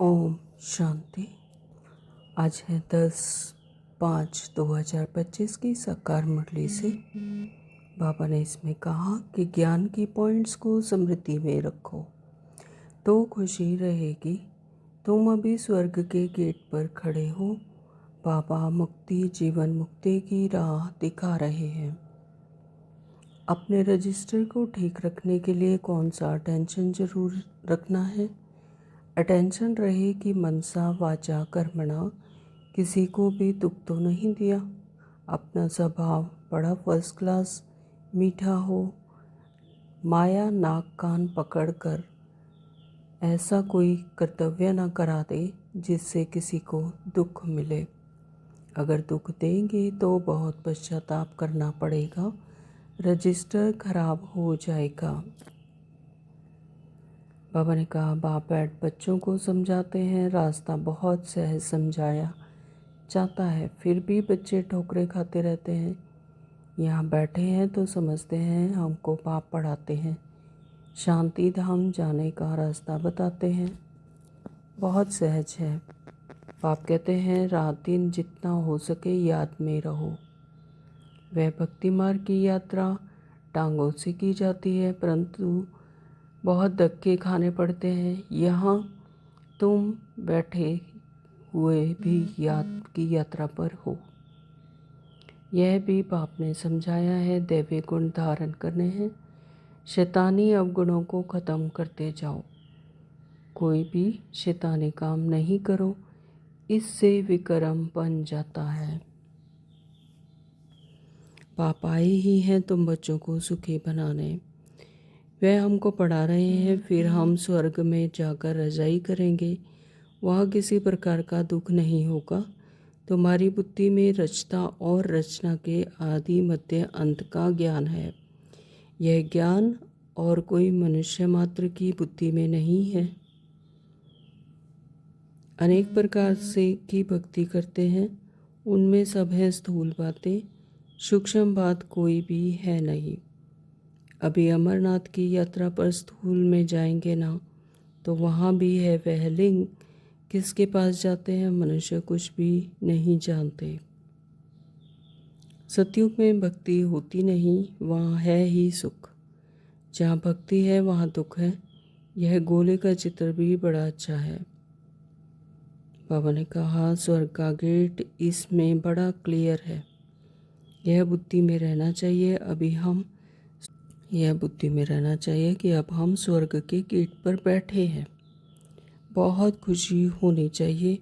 ओम शांति। आज है 10/5/2025 की साकार मुरली से। बाबा ने इसमें कहा कि ज्ञान की पॉइंट्स को स्मृति में रखो तो खुशी रहेगी। तुम अभी स्वर्ग के गेट पर खड़े हो। बाबा मुक्ति जीवन मुक्ति की राह दिखा रहे हैं। अपने रजिस्टर को ठीक रखने के लिए कौन सा अटेंशन जरूर रखना है। अटेंशन रहे कि मनसा वाचा कर्मणा किसी को भी दुख तो नहीं दिया। अपना स्वभाव बड़ा फर्स्ट क्लास मीठा हो। माया नाक कान पकड़कर ऐसा कोई कर्तव्य ना करा दे जिससे किसी को दुख मिले। अगर दुख देंगे तो बहुत पश्चाताप करना पड़ेगा। रजिस्टर खराब हो जाएगा। बाबा ने कहा बाप बैठ बच्चों को समझाते हैं। रास्ता बहुत सहज समझाया जाता है, फिर भी बच्चे ठोकरें खाते रहते हैं। यहाँ बैठे हैं तो समझते हैं हमको बाप पढ़ाते हैं। शांति धाम जाने का रास्ता बताते हैं। बहुत सहज है। बाप कहते हैं रात दिन जितना हो सके याद में रहो। वह भक्ति मार्ग की यात्रा टांगों से की जाती है, परंतु बहुत धक्के खाने पड़ते हैं। यहाँ तुम बैठे हुए भी याद की यात्रा पर हो। यह भी बाप ने समझाया है। दैवी गुण धारण करने हैं। शैतानी अवगुणों को ख़त्म करते जाओ। कोई भी शैतानी काम नहीं करो, इससे विक्रम बन जाता है। बाप आए ही हैं तुम बच्चों को सुखी बनाने। वह हमको पढ़ा रहे हैं। फिर हम स्वर्ग में जाकर रजाई करेंगे। वहाँ किसी प्रकार का दुख नहीं होगा। तुम्हारी बुद्धि में रचता और रचना के आदि मध्य अंत का ज्ञान है। यह ज्ञान और कोई मनुष्य मात्र की बुद्धि में नहीं है। अनेक प्रकार से की भक्ति करते हैं, उनमें सब है स्थूल बातें, सूक्ष्म बात कोई भी है नहीं। अभी अमरनाथ की यात्रा पर स्थूल में जाएंगे ना, तो वहाँ भी है वह लिंग। किसके पास जाते हैं मनुष्य कुछ भी नहीं जानते। सतयुग में भक्ति होती नहीं, वहाँ है ही सुख। जहाँ भक्ति है वहाँ दुख है। यह गोले का चित्र भी बड़ा अच्छा है। बाबा ने कहा स्वर्ग का गेट इसमें बड़ा क्लियर है। यह बुद्धि में रहना चाहिए। यह बुद्धि में रहना चाहिए कि अब हम स्वर्ग के गेट पर बैठे हैं। बहुत खुशी होनी चाहिए।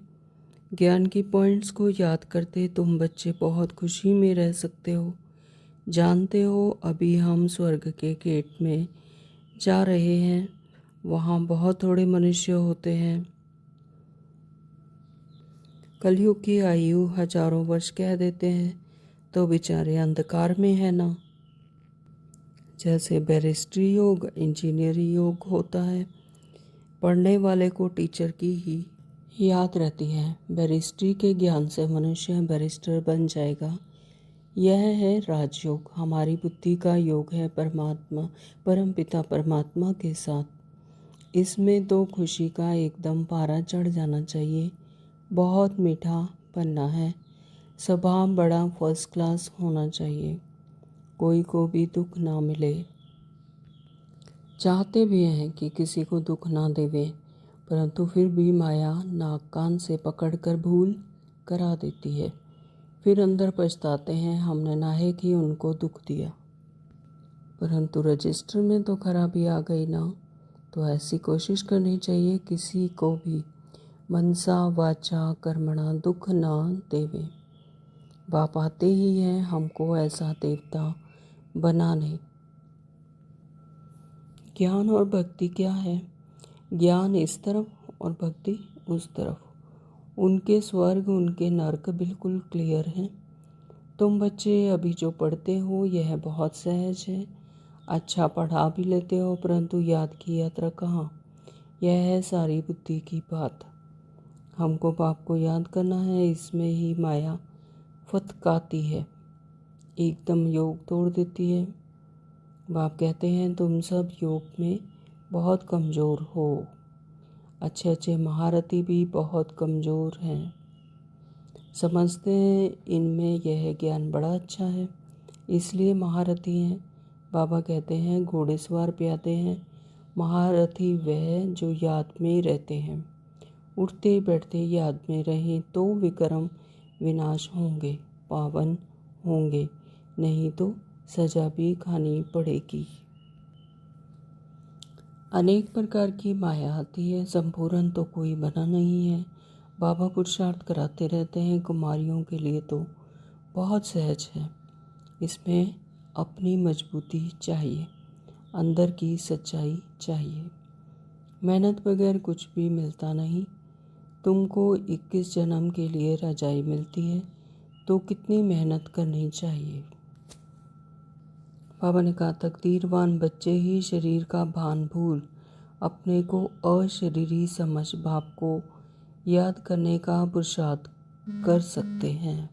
ज्ञान की पॉइंट्स को याद करते तुम बच्चे बहुत खुशी में रह सकते हो। जानते हो अभी हम स्वर्ग के गेट में जा रहे हैं। वहाँ बहुत थोड़े मनुष्य होते हैं। कलयुग की आयु हजारों वर्ष कह देते हैं, तो बेचारे अंधकार में है ना। जैसे बैरिस्ट्री योग इंजीनियरिंग योग होता है, पढ़ने वाले को टीचर की ही याद रहती है। बैरिस्ट्री के ज्ञान से मनुष्य बैरिस्टर बन जाएगा। यह है राजयोग। हमारी बुद्धि का योग है परमात्मा परमपिता परमात्मा के साथ। इसमें तो खुशी का एकदम पारा चढ़ जाना चाहिए। बहुत मीठा बनना है। स्वभाव बड़ा फर्स्ट क्लास होना चाहिए। कोई को भी दुख ना मिले। चाहते भी हैं कि किसी को दुख ना देवे, परंतु फिर भी माया नाक कान से पकड़कर भूल करा देती है। फिर अंदर पछताते हैं हमने नाहे कि उनको दुख दिया। परंतु रजिस्टर में तो खराबी आ गई ना, तो ऐसी कोशिश करनी चाहिए किसी को भी मनसा वाचा कर्मणा दुख ना देवे। बाप आते ही हैं हमको ऐसा देवता बनाने। ज्ञान और भक्ति क्या है। ज्ञान इस तरफ और भक्ति उस तरफ। उनके स्वर्ग उनके नरक बिल्कुल क्लियर हैं। तुम बच्चे अभी जो पढ़ते हो यह बहुत सहज है। अच्छा पढ़ा भी लेते हो, परंतु याद की यात्रा कहाँ। यह है सारी बुद्धि की बात। हमको बाप को याद करना है। इसमें ही माया फतकाती है, एकदम योग तोड़ देती है। बाप कहते हैं तुम सब योग में बहुत कमज़ोर हो। अच्छे अच्छे महारथी भी बहुत कमज़ोर हैं, समझते हैं इनमें यह ज्ञान बड़ा अच्छा है इसलिए महारथी हैं। बाबा कहते हैं घोड़ेसवार प्यादे हैं, महारथी वह जो याद में रहते हैं। उठते बैठते याद में रहें तो विक्रम विनाश होंगे, पावन होंगे, नहीं तो सजा भी खानी पड़ेगी। अनेक प्रकार की माया आती है, संपूर्ण तो कोई बना नहीं है। बाबा पुरुषार्थ कराते रहते हैं, कुमारियों के लिए तो बहुत सहज है। इसमें अपनी मजबूती चाहिए, अंदर की सच्चाई चाहिए। मेहनत बगैर कुछ भी मिलता नहीं। तुमको 21 जन्म के लिए रजाई मिलती है तो कितनी मेहनत करनी चाहिए। बाबा ने कहा तकदीरवान बच्चे ही शरीर का भान भूल अपने को अशरीरी समझ बाप को याद करने का पुरुषार्थ कर सकते हैं।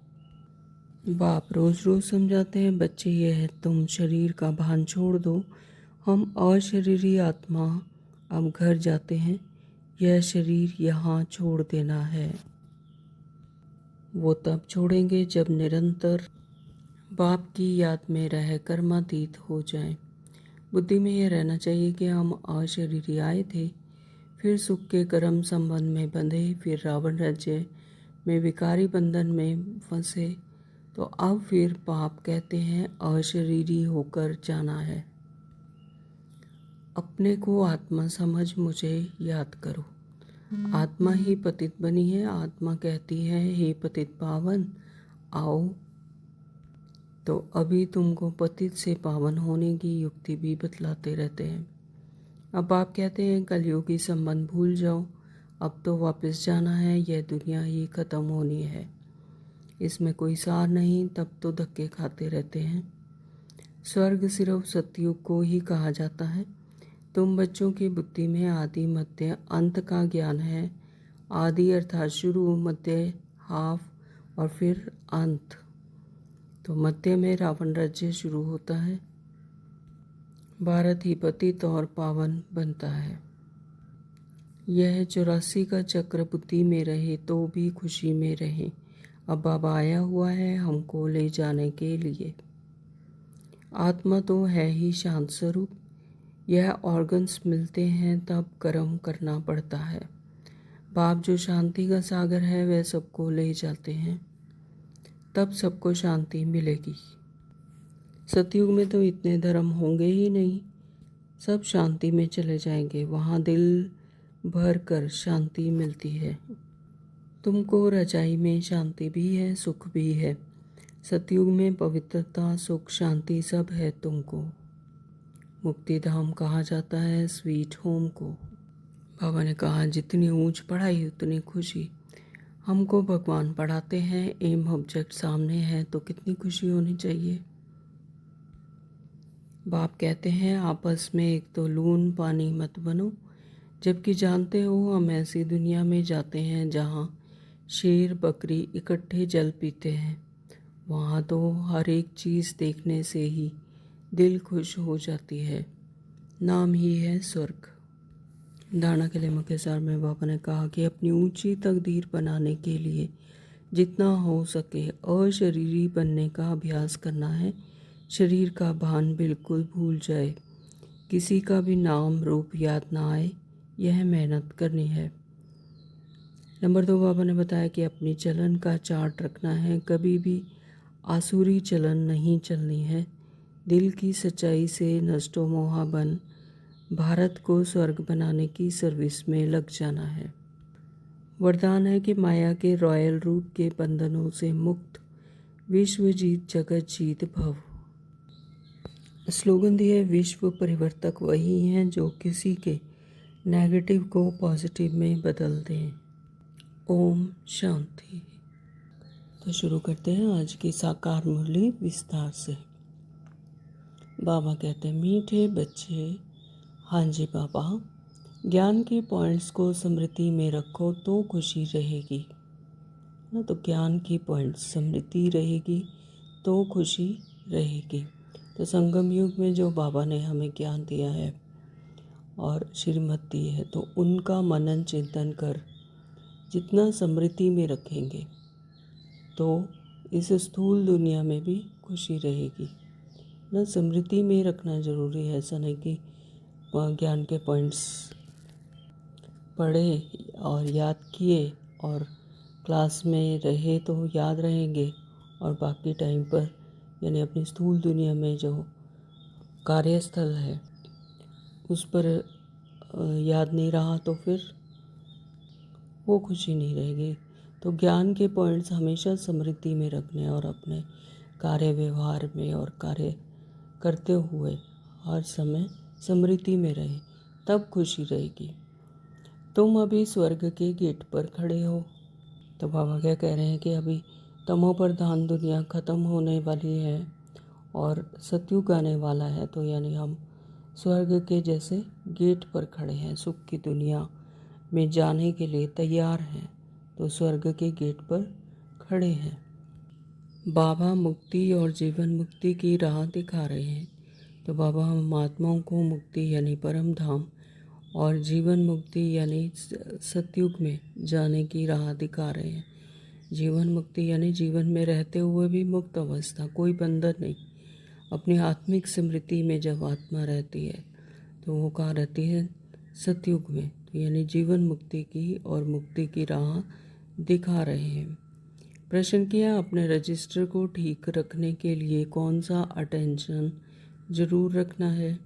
बाप रोज रोज समझाते हैं बच्चे यह तुम शरीर का भान छोड़ दो, हम अशरीरी आत्मा अब घर जाते हैं, यह शरीर यहाँ छोड़ देना है। वो तब छोड़ेंगे जब निरंतर बाप की याद में रह कर्मातीत हो जाएं। बुद्धि में यह रहना चाहिए कि हम अशरीरी आए थे, फिर सुख के कर्म संबंध में बंधे, फिर रावण राज्य में विकारी बंधन में फंसे, तो अब फिर बाप कहते हैं अशरीरी होकर जाना है। अपने को आत्मा समझ मुझे याद करो। आत्मा ही पतित बनी है, आत्मा कहती है हे पतित पावन आओ। तो अभी तुमको पतित से पावन होने की युक्ति भी बतलाते रहते हैं। अब आप कहते हैं कलयुगी संबंध भूल जाओ, अब तो वापस जाना है, यह दुनिया ही खत्म होनी है, इसमें कोई सार नहीं। तब तो धक्के खाते रहते हैं। स्वर्ग सिर्फ सतयुग को ही कहा जाता है। तुम बच्चों की बुद्धि में आदि मध्य अंत का ज्ञान है। आदि अर्थात शुरू, मध्य हाफ और फिर अंत। तो मध्य में रावण राज्य शुरू होता है, भारत ही पतित और पावन बनता है। यह 84 का चक्र बुद्धि में रहे तो भी खुशी में रहे। अब बाबा आया हुआ है हमको ले जाने के लिए। आत्मा तो है ही शांत स्वरूप, यह ऑर्गन्स मिलते हैं तब कर्म करना पड़ता है। बाप जो शांति का सागर है वह सबको ले जाते हैं, तब सबको शांति मिलेगी। सतयुग में तो इतने धर्म होंगे ही नहीं, सब शांति में चले जाएंगे, वहाँ दिल भर कर शांति मिलती है। तुमको रजाई में शांति भी है, सुख भी है। सतयुग में पवित्रता, सुख, शांति सब है तुमको। मुक्ति धाम कहा जाता है स्वीट होम को। बाबा ने कहा जितनी ऊंच पढ़ाई उतनी खुशी। हमको भगवान पढ़ाते हैं, एम ऑब्जेक्ट सामने है तो कितनी खुशी होनी चाहिए। बाप कहते हैं आपस में एक तो लून पानी मत बनो, जबकि जानते हो हम ऐसी दुनिया में जाते हैं जहाँ शेर बकरी इकट्ठे जल पीते हैं। वहाँ तो हर एक चीज़ देखने से ही दिल खुश हो जाती है, नाम ही है स्वर्ग। दाना के लिए मुख्य सार में बाबा ने कहा कि अपनी ऊंची तकदीर बनाने के लिए जितना हो सके अशरीरी बनने का अभ्यास करना है। शरीर का भान बिल्कुल भूल जाए, किसी का भी नाम रूप याद ना आए, यह मेहनत करनी है। नंबर 2 बाबा ने बताया कि अपनी चलन का चार्ट रखना है, कभी भी आसुरी चलन नहीं चलनी है। दिल की सच्चाई से नष्टो मोहा बन भारत को स्वर्ग बनाने की सर्विस में लग जाना है। वरदान है कि माया के रॉयल रूप के बंधनों से मुक्त, विश्व जीत जगत जीत भव। स्लोगन दिया है विश्व परिवर्तक वही हैं जो किसी के नेगेटिव को पॉजिटिव में बदल दें। ओम शांति। तो शुरू करते हैं आज की साकार मुरली विस्तार से। बाबा कहते हैं मीठे बच्चे, हाँ जी बाबा, ज्ञान के पॉइंट्स को स्मृति में रखो तो खुशी रहेगी ना। तो ज्ञान की पॉइंट्स स्मृति रहेगी तो खुशी रहेगी। तो संगम युग में जो बाबा ने हमें ज्ञान दिया है और श्रीमती है, तो उनका मनन चिंतन कर जितना स्मृति में रखेंगे तो इस स्थूल दुनिया में भी खुशी रहेगी ना। स्मृति में रखना ज़रूरी है, ऐसा नहीं कि ज्ञान के पॉइंट्स पढ़े और याद किए और क्लास में रहे तो याद रहेंगे और बाकी टाइम पर यानी अपनी स्थूल दुनिया में जो कार्यस्थल है उस पर याद नहीं रहा तो फिर वो खुशी नहीं रहेगी। तो ज्ञान के पॉइंट्स हमेशा स्मृति में रखने और अपने कार्य व्यवहार में और कार्य करते हुए हर समय स्मृति में रहे, तब खुशी रहेगी। तुम अभी स्वर्ग के गेट पर खड़े हो। तो बाबा क्या कह रहे हैं कि अभी तमो प्रधान दुनिया ख़त्म होने वाली है और सतयुग आने वाला है, तो यानी हम स्वर्ग के जैसे गेट पर खड़े हैं, सुख की दुनिया में जाने के लिए तैयार हैं। तो स्वर्ग के गेट पर खड़े हैं। बाबा मुक्ति और जीवन मुक्ति की राह दिखा रहे हैं। तो बाबा हम आत्माओं को मुक्ति यानी परम धाम और जीवन मुक्ति यानी सतयुग में जाने की राह दिखा रहे हैं। जीवन मुक्ति यानी जीवन में रहते हुए भी मुक्त अवस्था, कोई बंधन नहीं। अपनी आत्मिक स्मृति में जब आत्मा रहती है तो वो कहाँ रहती है? सतयुग में। तो यानी जीवन मुक्ति की और मुक्ति की राह दिखा रहे हैं। प्रश्न किया, अपने रजिस्टर को ठीक रखने के लिए कौन सा अटेंशन ज़रूर रखना है?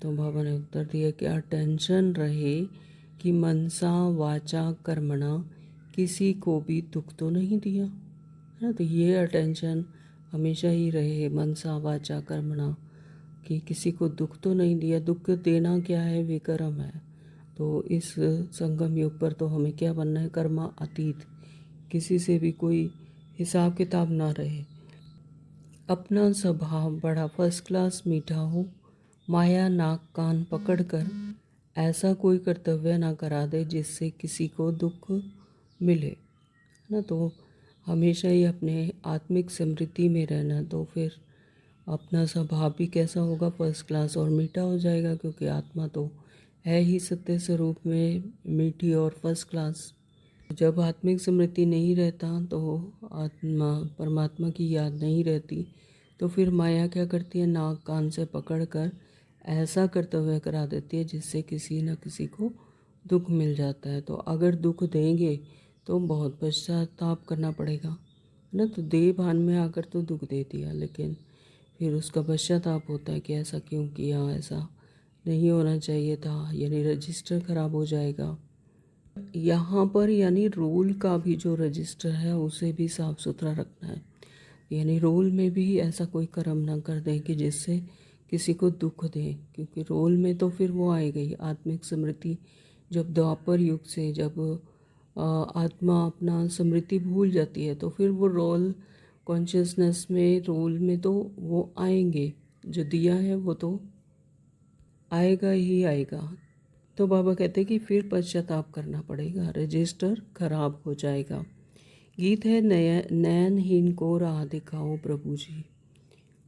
तो बाबा ने उत्तर दिया कि अटेंशन रहे कि मनसा वाचा कर्मणा किसी को भी दुख तो नहीं दिया, है ना। तो ये अटेंशन हमेशा ही रहे, मनसा वाचा कर्मणा, कि किसी को दुख तो नहीं दिया। दुख देना क्या है? विकर्म है। तो इस संगम युग पर तो हमें क्या बनना है? कर्मा अतीत, किसी से भी कोई हिसाब किताब ना रहे। अपना स्वभाव बड़ा फर्स्ट क्लास मीठा हो, माया नाक कान पकड़कर ऐसा कोई कर्तव्य ना करा दे जिससे किसी को दुख मिले, है ना। तो हमेशा ही अपने आत्मिक स्मृति में रहना, तो फिर अपना स्वभाव भी कैसा होगा? फर्स्ट क्लास और मीठा हो जाएगा, क्योंकि आत्मा तो है ही सत्य स्वरूप में मीठी और फर्स्ट क्लास। जब आत्मिक स्मृति नहीं रहता तो आत्मा परमात्मा की याद नहीं रहती, तो फिर माया क्या करती है? नाक कान से पकड़कर ऐसा कर्तव्य करा देती है जिससे किसी न किसी को दुख मिल जाता है। तो अगर दुख देंगे तो बहुत पश्चाताप करना पड़ेगा, है ना। तो देह भान में आकर तो दुख दे दिया, लेकिन फिर उसका पश्चाताप होता है कि ऐसा क्यों किया, ऐसा नहीं होना चाहिए था, यानी रजिस्टर खराब हो जाएगा। यहाँ पर यानी रोल का भी जो रजिस्टर है उसे भी साफ़ सुथरा रखना है। यानी रोल में भी ऐसा कोई कर्म ना कर दें कि जिससे किसी को दुख दें, क्योंकि रोल में तो फिर वो आएगा ही। आत्मिक स्मृति जब द्वापर युग से जब आत्मा अपना स्मृति भूल जाती है तो फिर वो रोल कॉन्शियसनेस में, रोल में तो वो आएंगे, जो दिया है वो तो आएगा ही आएगा। तो बाबा कहते हैं कि फिर पश्चाताप करना पड़ेगा, रजिस्टर खराब हो जाएगा। गीत है नयनहीन को राह दिखाओ प्रभु जी।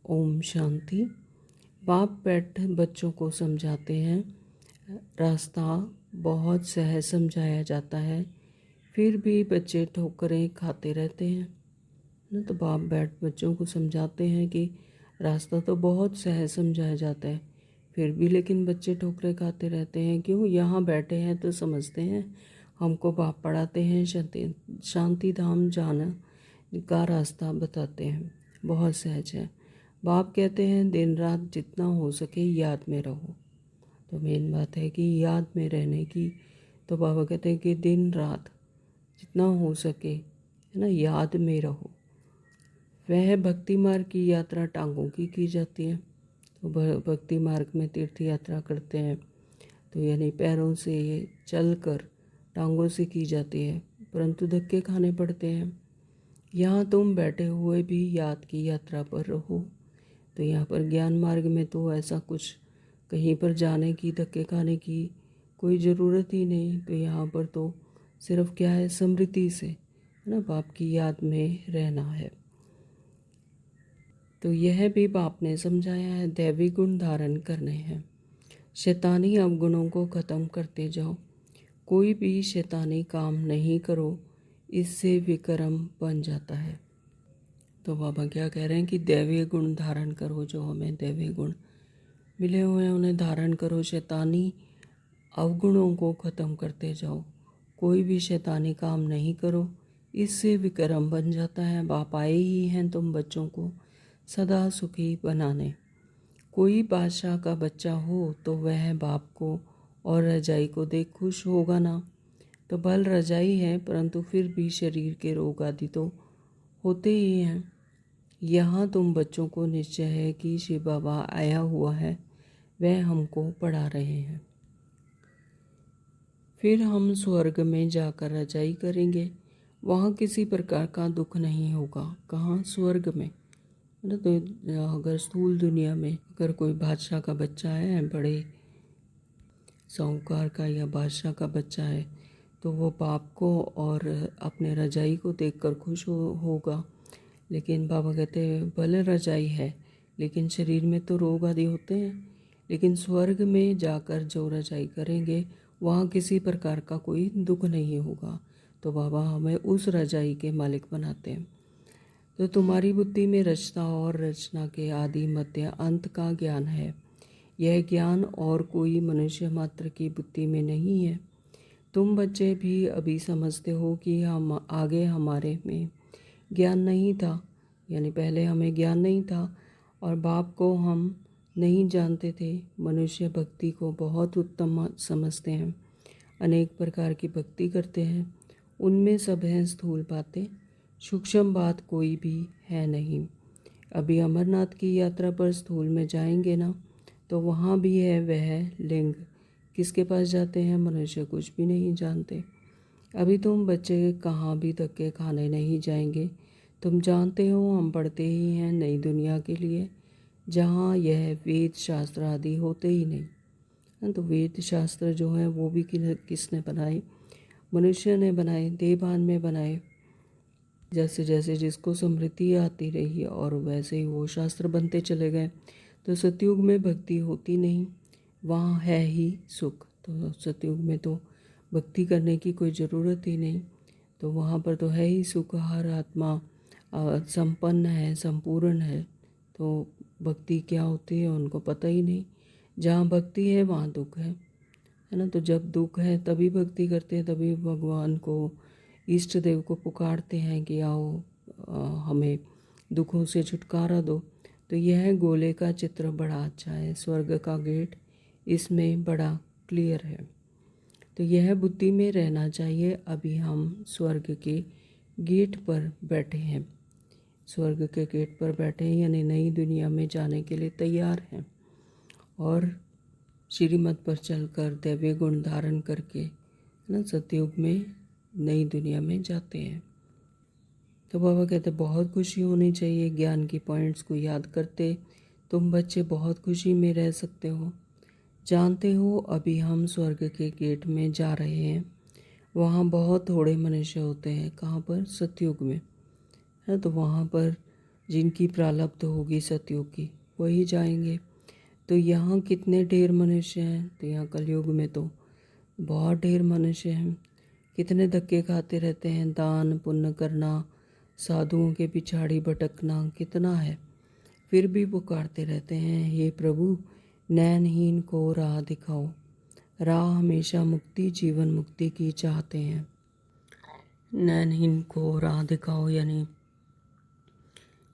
ओम शांति। बाप बैठ बच्चों को समझाते हैं, रास्ता बहुत सहज समझाया जाता है, फिर भी बच्चे ठोकरें खाते रहते हैं ना। तो बाप बैठ बच्चों को समझाते हैं कि रास्ता तो बहुत सहज समझाया जाता है, फिर भी लेकिन बच्चे ठोकरें खाते रहते हैं। क्यों? यहाँ बैठे हैं तो समझते हैं, हमको बाप पढ़ाते हैं, शांति धाम जाना का रास्ता बताते हैं, बहुत सहज है। बाप कहते हैं दिन रात जितना हो सके याद में रहो। तो मेन बात है कि याद में रहने की। तो बाबा कहते हैं कि दिन रात जितना हो सके, है ना, याद में रहो। वह भक्ति मार्ग की यात्रा टांगों की जाती है। तो भक्ति मार्ग में तीर्थ यात्रा करते हैं तो यानी पैरों से चल कर, टांगों से की जाती है, परंतु धक्के खाने पड़ते हैं। यहाँ तुम बैठे हुए भी याद की यात्रा पर रहो। तो यहाँ पर ज्ञान मार्ग में तो ऐसा कुछ कहीं पर जाने की, धक्के खाने की कोई ज़रूरत ही नहीं। तो यहाँ पर तो सिर्फ क्या है? स्मृति से, है ना, बाप की याद में रहना है। तो यह भी बाप ने समझाया है, दैवी गुण धारण करने हैं। शैतानी अवगुणों को ख़त्म करते जाओ। कोई भी शैतानी काम नहीं करो, इससे विक्रम बन जाता है। तो बाबा क्या कह रहे हैं कि दैवीय गुण धारण करो, जो हमें दैवीय गुण मिले हुए हैं उन्हें धारण करो। शैतानी अवगुणों को ख़त्म करते जाओ। कोई भी शैतानी काम नहीं करो, इससे विक्रम बन जाता है। बाप आए ही हैं तुम बच्चों को सदा सुखी बनाने। कोई बादशाह का बच्चा हो तो वह बाप को और रजाई को देख खुश होगा ना। तो बल रजाई है, परंतु फिर भी शरीर के रोग आदि तो होते ही हैं। यहाँ तुम बच्चों को निश्चय है कि शिव बाबा आया हुआ है, वह हमको पढ़ा रहे हैं। फिर हम स्वर्ग में जाकर रजाई करेंगे, वहाँ किसी प्रकार का दुख नहीं होगा। कहाँ? स्वर्ग में। मतलब तो अगर स्थूल दुनिया में अगर कोई बादशाह का बच्चा है, बड़े साहूकार का या बादशाह का बच्चा है, तो वो बाप को और अपने रजाई को देखकर खुश होगा। लेकिन बाबा कहते हैं भले रजाई है, लेकिन शरीर में तो रोग आदि होते हैं। लेकिन स्वर्ग में जाकर जो रजाई करेंगे, वहाँ किसी प्रकार का कोई दुख नहीं होगा। तो बाबा हमें उस रजाई के मालिक बनाते हैं। तो तुम्हारी बुद्धि में रचना और रचना के आदि मध्य अंत का ज्ञान है। यह ज्ञान और कोई मनुष्य मात्र की बुद्धि में नहीं है। तुम बच्चे भी अभी समझते हो कि हम आगे हमारे में ज्ञान नहीं था, यानी पहले हमें ज्ञान नहीं था और बाप को हम नहीं जानते थे। मनुष्य भक्ति को बहुत उत्तम समझते हैं, अनेक प्रकार की भक्ति करते हैं। उनमें सब हैं स्थूल बातें, सूक्ष्म बात कोई भी है नहीं। अभी अमरनाथ की यात्रा पर स्थूल में जाएंगे ना, तो वहाँ भी है वह लिंग। किसके पास जाते हैं? मनुष्य कुछ भी नहीं जानते। अभी तुम बच्चे कहाँ भी धक्के खाने नहीं जाएंगे। तुम जानते हो हम पढ़ते ही हैं नई दुनिया के लिए, जहाँ यह वेद शास्त्र आदि होते ही नहीं। तो वेद शास्त्र जो है वो भी किसने बनाए? मनुष्य ने बनाए, देवभान में बनाए। जैसे जैसे जिसको समृद्धि आती रही और वैसे ही वो शास्त्र बनते चले गए। तो सतयुग में भक्ति होती नहीं, वहाँ है ही सुख। तो सतयुग में तो भक्ति करने की कोई ज़रूरत ही नहीं, तो वहाँ पर तो है ही सुख। हर आत्मा संपन्न है, संपूर्ण है। तो भक्ति क्या होती है उनको पता ही नहीं। जहाँ भक्ति है वहाँ दुख है ना। तो जब दुख है तभी भक्ति करते हैं, तभी भगवान को, इष्ट देव को पुकारते हैं कि आओ हमें दुखों से छुटकारा दो। तो यह गोले का चित्र बड़ा अच्छा है, स्वर्ग का गेट इसमें बड़ा क्लियर है। तो यह बुद्धि में रहना चाहिए। अभी हम स्वर्ग के गेट पर बैठे हैं, स्वर्ग के गेट पर बैठे हैं, यानी नई दुनिया में जाने के लिए तैयार हैं और श्रीमत पर चलकर दैवीय गुण धारण करके ना सतयुग में नई दुनिया में जाते हैं। तो बाबा कहते बहुत खुशी होनी चाहिए ज्ञान की पॉइंट्स को याद करते। तुम बच्चे बहुत खुशी में रह सकते हो। जानते हो अभी हम स्वर्ग के गेट में जा रहे हैं, वहाँ बहुत थोड़े मनुष्य होते हैं। कहाँ पर? सतयुग में है। तो वहाँ पर जिनकी प्रारब्ध होगी सतयुग की, वही जाएंगे। तो यहाँ कितने ढेर मनुष्य हैं? तो यहाँ कलयुग में तो बहुत ढेर मनुष्य हैं। कितने धक्के खाते रहते हैं, दान पुण्य करना, साधुओं के पिछाड़ी भटकना कितना है, फिर भी पुकारते रहते हैं हे प्रभु नैनहीन को राह दिखाओ। राह हमेशा मुक्ति, जीवन मुक्ति की चाहते हैं। नैनहीन को राह दिखाओ, यानी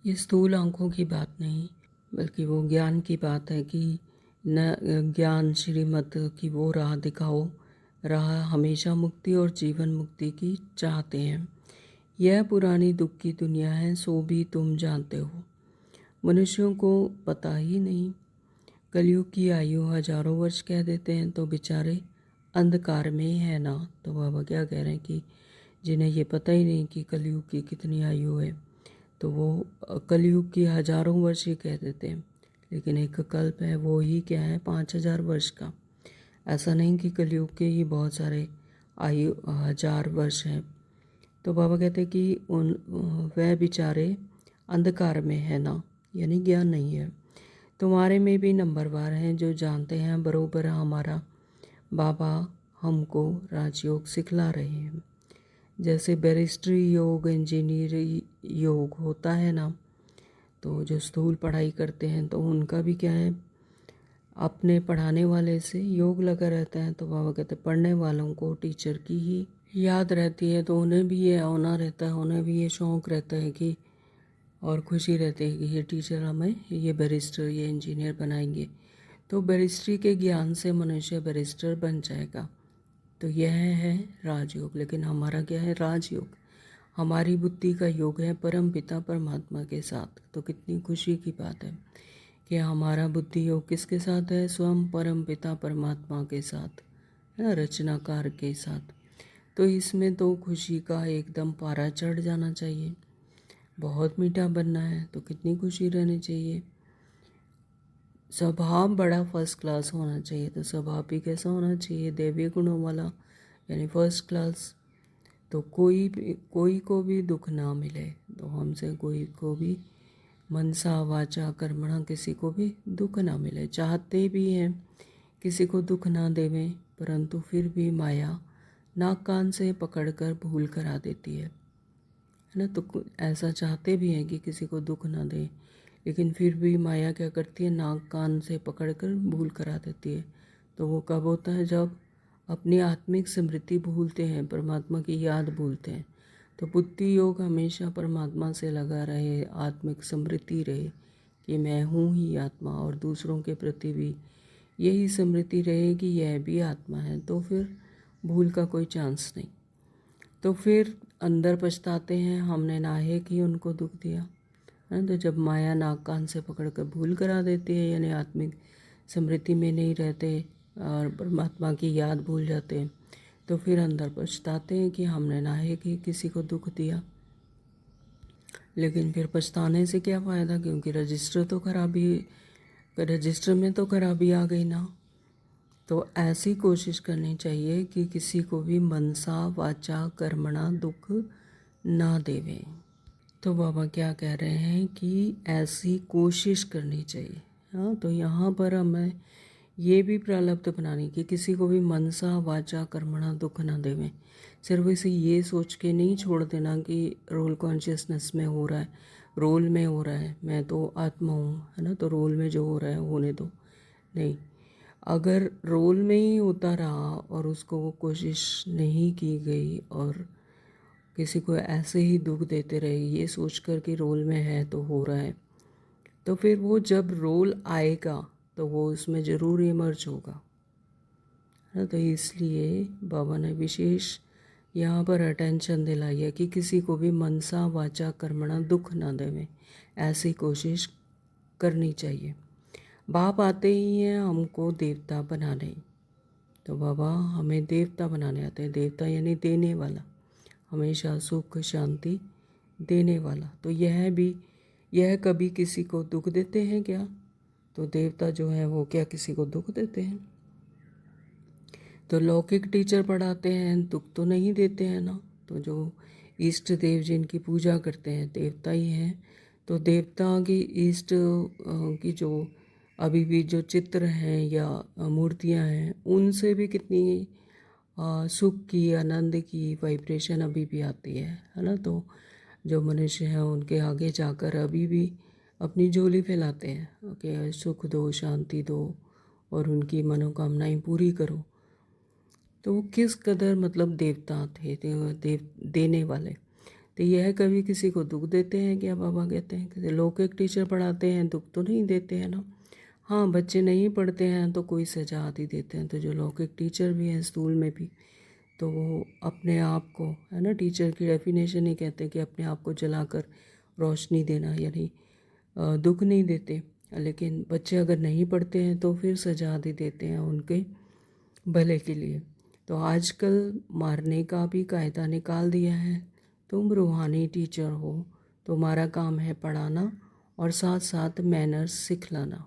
ये स्थूल आंखों की बात नहीं, बल्कि वो ज्ञान की बात है कि न ज्ञान श्रीमत की वो राह दिखाओ। राह हमेशा मुक्ति और जीवन मुक्ति की चाहते हैं। यह पुरानी दुख की दुनिया है, सो भी तुम जानते हो, मनुष्यों को पता ही नहीं। कलयुग की आयु हजारों वर्ष कह देते हैं, तो बेचारे अंधकार में है ना। तो बाबा क्या कह रहे हैं कि जिन्हें ये पता ही नहीं कि कलयुग की कितनी आयु है, तो वो कलयुग की हजारों वर्ष ही कह देते हैं। लेकिन एक कल्प है वो ही क्या है 5000 वर्ष का। ऐसा नहीं कि कलयुग के ही बहुत सारे आयु 1000 वर्ष हैं। तो बाबा कहते हैं कि वह बेचारे अंधकार में है ना, यानी ज्ञान नहीं है। तुम्हारे में भी नंबरवार हैं जो जानते हैं बरोबर हमारा बाबा हमको राजयोग सिखला रहे हैं। जैसे बैरिस्ट्री योग, इंजीनियरिंग योग होता है ना, तो जो स्थूल पढ़ाई करते हैं तो उनका भी क्या है, अपने पढ़ाने वाले से योग लगा रहता है। तो बाबा कहते हैं पढ़ने वालों को टीचर की ही याद रहती है, तो उन्हें भी ये होना रहता है, उन्हें भी ये शौक़ रहता है कि और खुशी रहती है कि ये टीचर हमें ये बैरिस्टर, ये इंजीनियर बनाएंगे। तो बैरिस्ट्री के ज्ञान से मनुष्य बैरिस्टर बन जाएगा। तो यह है राजयोग। लेकिन हमारा क्या है, राजयोग हमारी बुद्धि का योग है परम पिता परमात्मा के साथ। तो कितनी खुशी की बात है कि हमारा बुद्धि योग किसके साथ है, स्वयं परम पिता परमात्मा के साथ, है ना, रचनाकार के साथ। तो इसमें तो खुशी का एकदम पारा चढ़ जाना चाहिए। बहुत मीठा बनना है तो कितनी खुशी रहनी चाहिए। स्वभाव बड़ा फर्स्ट क्लास होना चाहिए। तो स्वभाव भी कैसा होना चाहिए, दैवीय गुणों वाला, यानी फर्स्ट क्लास। तो कोई को भी दुख ना मिले। तो हमसे कोई को भी मनसा वाचा कर्मणा किसी को भी दुख ना मिले। चाहते भी हैं किसी को दुख ना देवें, परंतु फिर भी माया नाक कान से पकड़कर भूल करा देती है ना। तो ऐसा चाहते भी हैं कि किसी को दुख ना दे, लेकिन फिर भी माया क्या करती है, नाक कान से पकड़कर भूल करा देती है। तो वो कब होता है, जब अपनी आत्मिक स्मृति भूलते हैं, परमात्मा की याद भूलते हैं। तो बुद्धि योग हमेशा परमात्मा से लगा रहे, आत्मिक स्मृति रहे कि मैं हूँ ही आत्मा, और दूसरों के प्रति भी यही स्मृति रहे कि यह भी आत्मा है। तो फिर भूल का कोई चांस नहीं। तो फिर अंदर पछताते हैं हमने नाहेक ही उनको दुख दिया है। तो जब माया नाक कान से पकड़कर भूल करा देती है, यानी आत्मिक स्मृति में नहीं रहते और परमात्मा की याद भूल जाते हैं, तो फिर अंदर पछताते हैं कि हमने नाहेक ही किसी को दुख दिया। लेकिन फिर पछताने से क्या फ़ायदा, क्योंकि रजिस्टर में तो खराबी आ गई ना। तो ऐसी कोशिश करनी चाहिए कि किसी को भी मनसा वाचा कर्मणा दुख ना देवे। तो बाबा क्या कह रहे हैं कि ऐसी कोशिश करनी चाहिए। हाँ, तो यहाँ पर हमें ये भी प्रारब्ध बनानी कि किसी को भी मनसा वाचा कर्मणा दुख ना देवें। सिर्फ इसे ये सोच के नहीं छोड़ देना कि रोल कॉन्शियसनेस में हो रहा है, रोल में हो रहा है, मैं तो आत्मा हूँ, है ना, तो रोल में जो हो रहा है होने दो। नहीं, अगर रोल में ही होता रहा और उसको वो कोशिश नहीं की गई और किसी को ऐसे ही दुख देते रहे ये सोच कर कि रोल में है तो हो रहा है, तो फिर वो जब रोल आएगा तो वो उसमें ज़रूर इमर्ज होगा, है ना। तो इसलिए बाबा ने विशेष यहाँ पर अटेंशन दिलाई है कि किसी को भी मनसा वाचा कर्मणा दुख ना देवें, ऐसी कोशिश करनी चाहिए। बाप आते ही हैं हमको देवता बनाने। तो बाबा हमें देवता बनाने आते हैं। देवता यानी देने वाला, हमेशा सुख शांति देने वाला। तो यह कभी किसी को दुख देते हैं क्या? तो देवता जो है वो क्या किसी को दुख देते हैं? तो लौकिक टीचर पढ़ाते हैं, दुख तो नहीं देते हैं ना। तो जो इष्ट देव जिनकी पूजा करते हैं देवता ही हैं। तो देवता की इष्ट की जो अभी भी जो चित्र हैं या मूर्तियां हैं, उनसे भी कितनी सुख की, आनंद की वाइब्रेशन अभी भी आती है ना। तो जो मनुष्य हैं उनके आगे जाकर अभी भी अपनी झोली फैलाते हैं कि सुख दो, शांति दो और उनकी मनोकामनाएं पूरी करो। तो वो किस कदर मतलब देवता थे, देने वाले। तो यह कभी किसी को दुख देते हैं क्या? बाबा कहते हैं कि लौकिक टीचर पढ़ाते हैं, दुख तो नहीं देते हैं ना। हाँ, बच्चे नहीं पढ़ते हैं तो कोई सजा आदि देते हैं। तो जो लौकिक टीचर भी हैं स्कूल में भी, तो वो अपने आप को, है ना, टीचर की डेफिनेशन ही कहते हैं कि अपने आप को जलाकर रोशनी देना, यानी दुख नहीं देते। लेकिन बच्चे अगर नहीं पढ़ते हैं तो फिर सजा आदि देते हैं उनके भले के लिए। तो आजकल मारने का भी कायदा निकाल दिया है। तुम रूहानी टीचर हो, तुम्हारा काम है पढ़ाना और साथ साथ मैनर्स सिखलाना।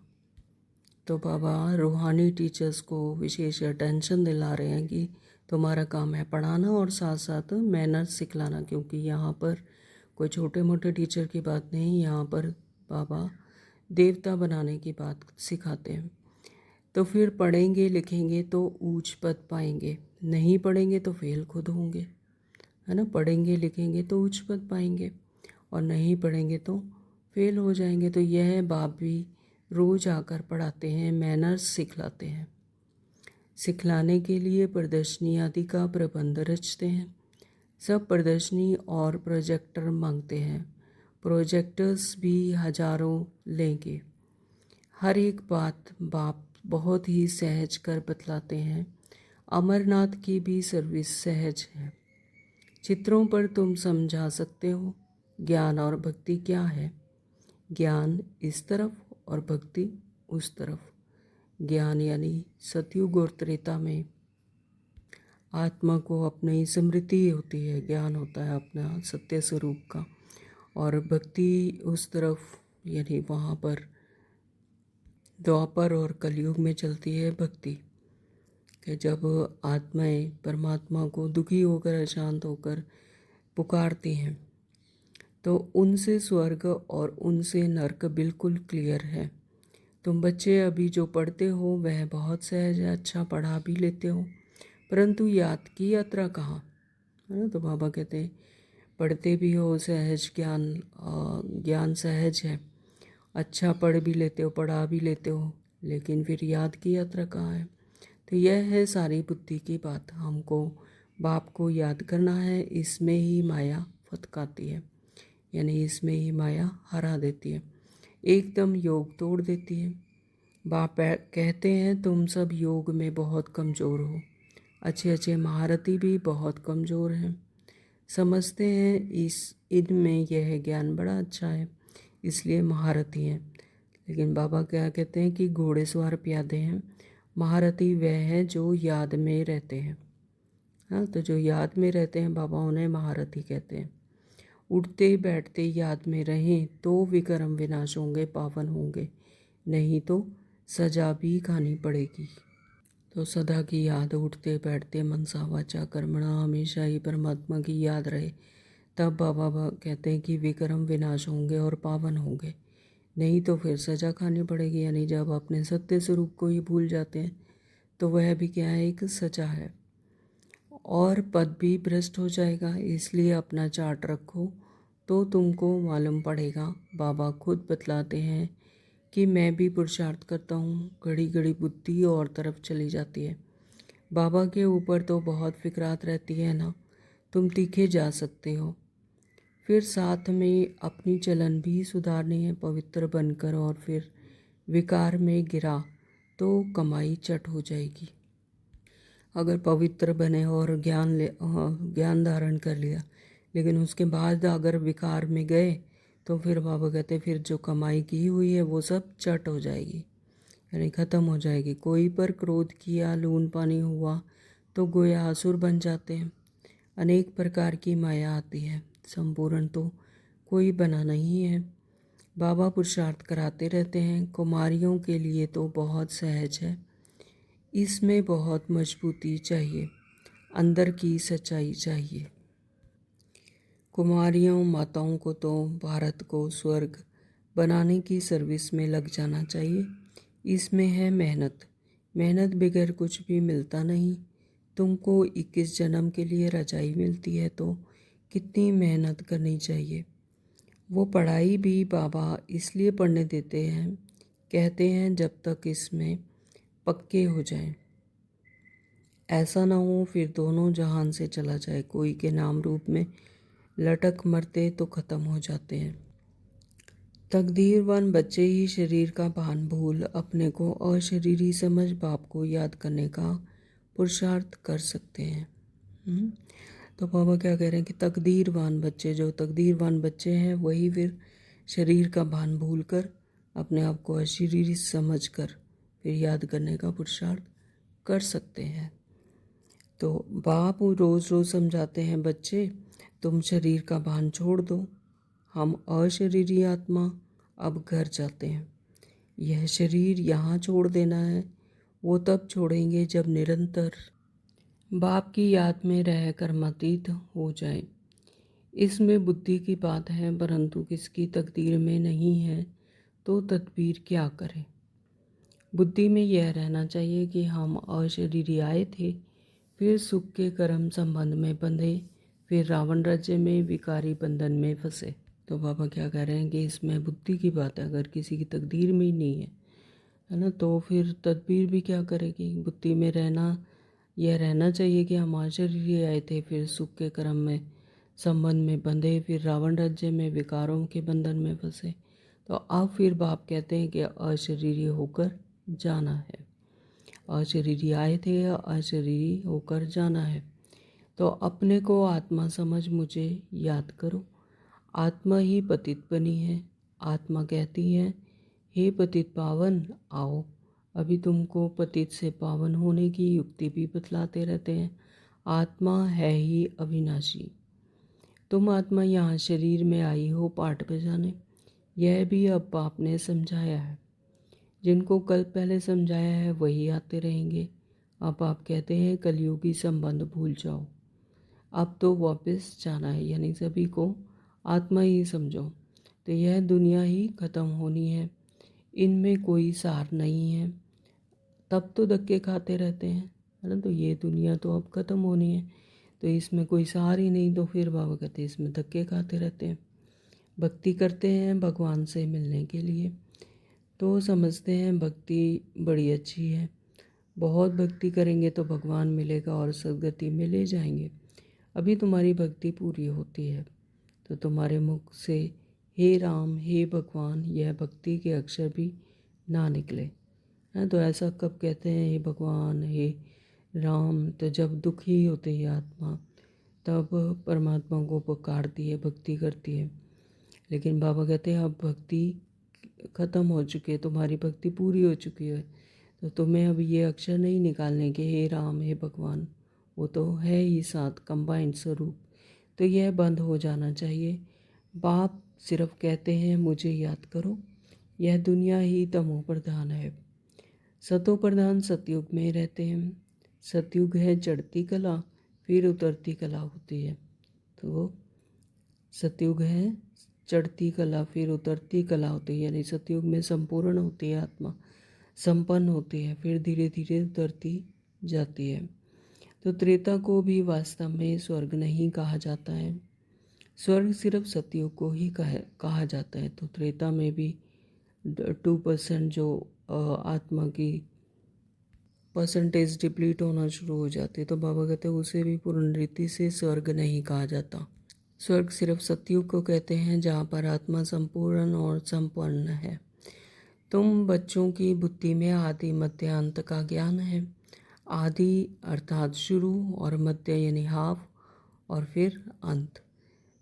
तो बाबा रूहानी टीचर्स को विशेष अटेंशन दिला रहे हैं कि तुम्हारा काम है पढ़ाना और साथ साथ मैनर्स सिखलाना, क्योंकि यहाँ पर कोई छोटे मोटे टीचर की बात नहीं, यहाँ पर बाबा देवता बनाने की बात सिखाते हैं। तो फिर पढ़ेंगे लिखेंगे तो ऊंच पद पाएंगे, नहीं पढ़ेंगे तो फेल खुद होंगे, है ना। पढ़ेंगे लिखेंगे तो ऊंच पद पाएंगे और नहीं पढ़ेंगे तो फेल हो जाएंगे। तो यह बाप भी रोज आकर पढ़ाते हैं, मैनर्स सिखलाते हैं। सिखलाने के लिए प्रदर्शनी आदि का प्रबंध रचते हैं। सब प्रदर्शनी और प्रोजेक्टर मांगते हैं। प्रोजेक्टर्स भी हजारों लेंगे। हर एक बात बाप बहुत ही सहज कर बतलाते हैं। अमरनाथ की भी सर्विस सहज है। चित्रों पर तुम समझा सकते हो ज्ञान और भक्ति क्या है। ज्ञान इस तरफ और भक्ति उस तरफ। ज्ञान यानी सतयुग और त्रेता में आत्मा को अपनी स्मृति होती है, ज्ञान होता है अपना सत्य स्वरूप का। और भक्ति उस तरफ यानी वहाँ पर द्वापर और कलयुग में चलती है भक्ति, कि जब आत्माएं परमात्मा को दुखी होकर अशांत होकर पुकारती हैं तो उनसे स्वर्ग और उनसे नरक बिल्कुल क्लियर है। तुम बच्चे अभी जो पढ़ते हो वह बहुत सहज है, अच्छा पढ़ा भी लेते हो, परंतु याद की यात्रा कहाँ, है ना। तो बाबा कहते हैं पढ़ते भी हो सहज, ज्ञान सहज है, अच्छा पढ़ भी लेते हो, पढ़ा भी लेते हो, लेकिन फिर याद की यात्रा कहाँ है। तो यह है सारी बुद्धि की बात। हमको बाप को याद करना है, इसमें ही माया फतकाती है, यानी इसमें ही माया हरा देती है, एकदम योग तोड़ देती है। बाप कहते हैं तुम सब योग में बहुत कमज़ोर हो। अच्छे अच्छे महारथी भी बहुत कमज़ोर हैं। समझते हैं इनमें यह ज्ञान बड़ा अच्छा है इसलिए महारथी हैं। लेकिन बाबा क्या कहते हैं कि घोड़ेसवार प्यादे हैं, महारथी वह हैं जो याद में रहते हैं। हाँ, तो जो याद में रहते हैं बाबा उन्हें महारथी कहते हैं। उठते बैठते याद में रहें तो विक्रम विनाश होंगे, पावन होंगे, नहीं तो सजा भी खानी पड़ेगी। तो सदा की याद, उठते बैठते मनसा वाचा कर्मणा हमेशा ही परमात्मा की याद रहे, तब बाबा कहते हैं कि विक्रम विनाश होंगे और पावन होंगे, नहीं तो फिर सजा खानी पड़ेगी। यानी जब अपने सत्य स्वरूप को ही भूल जाते हैं तो वह भी क्या है, एक सजा है, और पद भी भ्रष्ट हो जाएगा। इसलिए अपना चार्ट रखो तो तुमको मालूम पड़ेगा। बाबा खुद बतलाते हैं कि मैं भी पुरुषार्थ करता हूँ, घड़ी घड़ी बुद्धि और तरफ चली जाती है। बाबा के ऊपर तो बहुत फिक्रात रहती है ना, तुम तीखे जा सकते हो। फिर साथ में अपनी चलन भी सुधारनी है, पवित्र बनकर, और फिर विकार में गिरा तो कमाई चट हो जाएगी। अगर पवित्र बने और ज्ञान धारण कर लिया, लेकिन उसके बाद अगर विकार में गए तो फिर बाबा कहते फिर जो कमाई की हुई है वो सब चट हो जाएगी, यानी ख़त्म हो जाएगी। कोई पर क्रोध किया, लून पानी हुआ तो गोया असुर बन जाते हैं। अनेक प्रकार की माया आती है, संपूर्ण तो कोई बना नहीं है। बाबा पुरुषार्थ कराते रहते हैं। कुमारियों के लिए तो बहुत सहज है, इसमें बहुत मजबूती चाहिए, अंदर की सच्चाई चाहिए। कुमारियों माताओं को तो भारत को स्वर्ग बनाने की सर्विस में लग जाना चाहिए। इसमें है मेहनत, मेहनत बगैर कुछ भी मिलता नहीं। तुमको 21 जन्म के लिए रजाई मिलती है तो कितनी मेहनत करनी चाहिए। वो पढ़ाई भी बाबा इसलिए पढ़ने देते हैं, कहते हैं जब तक इसमें पक्के हो जाएं, ऐसा ना हो फिर दोनों जहान से चला जाए। कोई के नाम रूप में लटक मरते तो ख़त्म हो जाते हैं। तकदीरवान बच्चे ही शरीर का भान भूल अपने को अशरीरी समझ बाप को याद करने का पुरुषार्थ कर सकते हैं। तो बाबा क्या कह रहे हैं कि तकदीरवान बच्चे, जो तकदीरवान बच्चे हैं वही फिर शरीर का भान भूल कर अपने आप को अशरीरी समझ कर फिर याद करने का पुरुषार्थ कर सकते हैं। तो बाप रोज़ रोज़ समझाते हैं बच्चे तुम शरीर का भान छोड़ दो, हम अशरीरी आत्मा अब घर जाते हैं। यह शरीर यहाँ छोड़ देना है, वो तब छोड़ेंगे जब निरंतर बाप की याद में रह कर्मातीत हो जाए। इसमें बुद्धि की बात है, परंतु किसकी तकदीर में नहीं है तो तदबीर क्या करें। बुद्धि में यह रहना चाहिए कि हम अशरीरी आए थे, फिर सुख के कर्म संबंध में बंधे, फिर रावण राज्य में विकारी बंधन में फंसे। तो बाबा क्या कह रहे हैं कि इसमें बुद्धि की बात है। अगर किसी की तकदीर में ही नहीं है ना, तो फिर तदबीर भी क्या करेगी। बुद्धि में यह रहना चाहिए कि हम अशरीरी आए थे, फिर सुख के कर्म में संबंध में बंधे, फिर रावण राज्य में विकारों के बंधन में फंसे। तो अब फिर बाप कहते हैं कि अशरीरी होकर जाना है। अशरीरी आए थे, अशरीरी होकर जाना है। तो अपने को आत्मा समझ मुझे याद करो। आत्मा ही पतित बनी है। आत्मा कहती है, हे पतित पावन आओ। अभी तुमको पतित से पावन होने की युक्ति भी बतलाते रहते हैं। आत्मा है ही अविनाशी। तुम आत्मा यहाँ शरीर में आई हो पाठ बजाने। यह भी अब बाप ने समझाया है। जिनको कल पहले समझाया है वही आते रहेंगे। अब आप कहते हैं कलयुगी संबंध भूल जाओ। अब तो वापस जाना है, यानी सभी को आत्मा ही समझो। तो यह दुनिया ही ख़त्म होनी है, इनमें कोई सार नहीं है। तब तो धक्के खाते रहते हैं, है ना। तो ये दुनिया तो अब ख़त्म होनी है, तो इसमें कोई सार ही नहीं। तो फिर बाबा कहते हैं इसमें धक्के खाते रहते हैं। भक्ति करते हैं भगवान से मिलने के लिए, तो समझते हैं भक्ति बड़ी अच्छी है। बहुत भक्ति करेंगे तो भगवान मिलेगा और सदगति में ले जाएंगे। अभी तुम्हारी भक्ति पूरी होती है तो तुम्हारे मुख से हे राम हे भगवान यह भक्ति के अक्षर भी ना निकले हैं। तो ऐसा कब कहते हैं हे भगवान हे राम, तो जब दुखी होती है आत्मा तब परमात्मा को पुकारती है, भक्ति करती है। लेकिन बाबा कहते हैं अब भक्ति ख़त्म हो चुकी है, तुम्हारी भक्ति पूरी हो चुकी है, तो तुम्हें अब ये अक्षर नहीं निकालने के हे राम हे भगवान, वो तो है ही साथ कंबाइंड स्वरूप। तो यह बंद हो जाना चाहिए। बाप सिर्फ कहते हैं मुझे याद करो। यह दुनिया ही तमो प्रधान है। सतो प्रधान सतयुग में रहते हैं। सतयुग है चढ़ती कला, फिर उतरती कला होती है। तो सतयुग है चढ़ती कला, फिर उतरती कला होती है, यानी सतयुग में संपूर्ण होती है आत्मा, संपन्न होती है, फिर धीरे धीरे उतरती जाती है। तो त्रेता को भी वास्तव में स्वर्ग नहीं कहा जाता है। स्वर्ग सिर्फ सतयुग को ही कहा जाता है। तो त्रेता में भी 2% जो आत्मा की परसेंटेज डिप्लीट होना शुरू हो जाती है, तो बाबा कहते हैं उसे भी पुनर्वृत्ति से स्वर्ग नहीं कहा जाता। स्वर्ग सिर्फ सतयुग को कहते हैं जहाँ पर आत्मा संपूर्ण और संपन्न है। तुम बच्चों की बुद्धि में आदि मध्य अंत का ज्ञान है। आदि अर्थात शुरू और मध्य यानी हाफ और फिर अंत।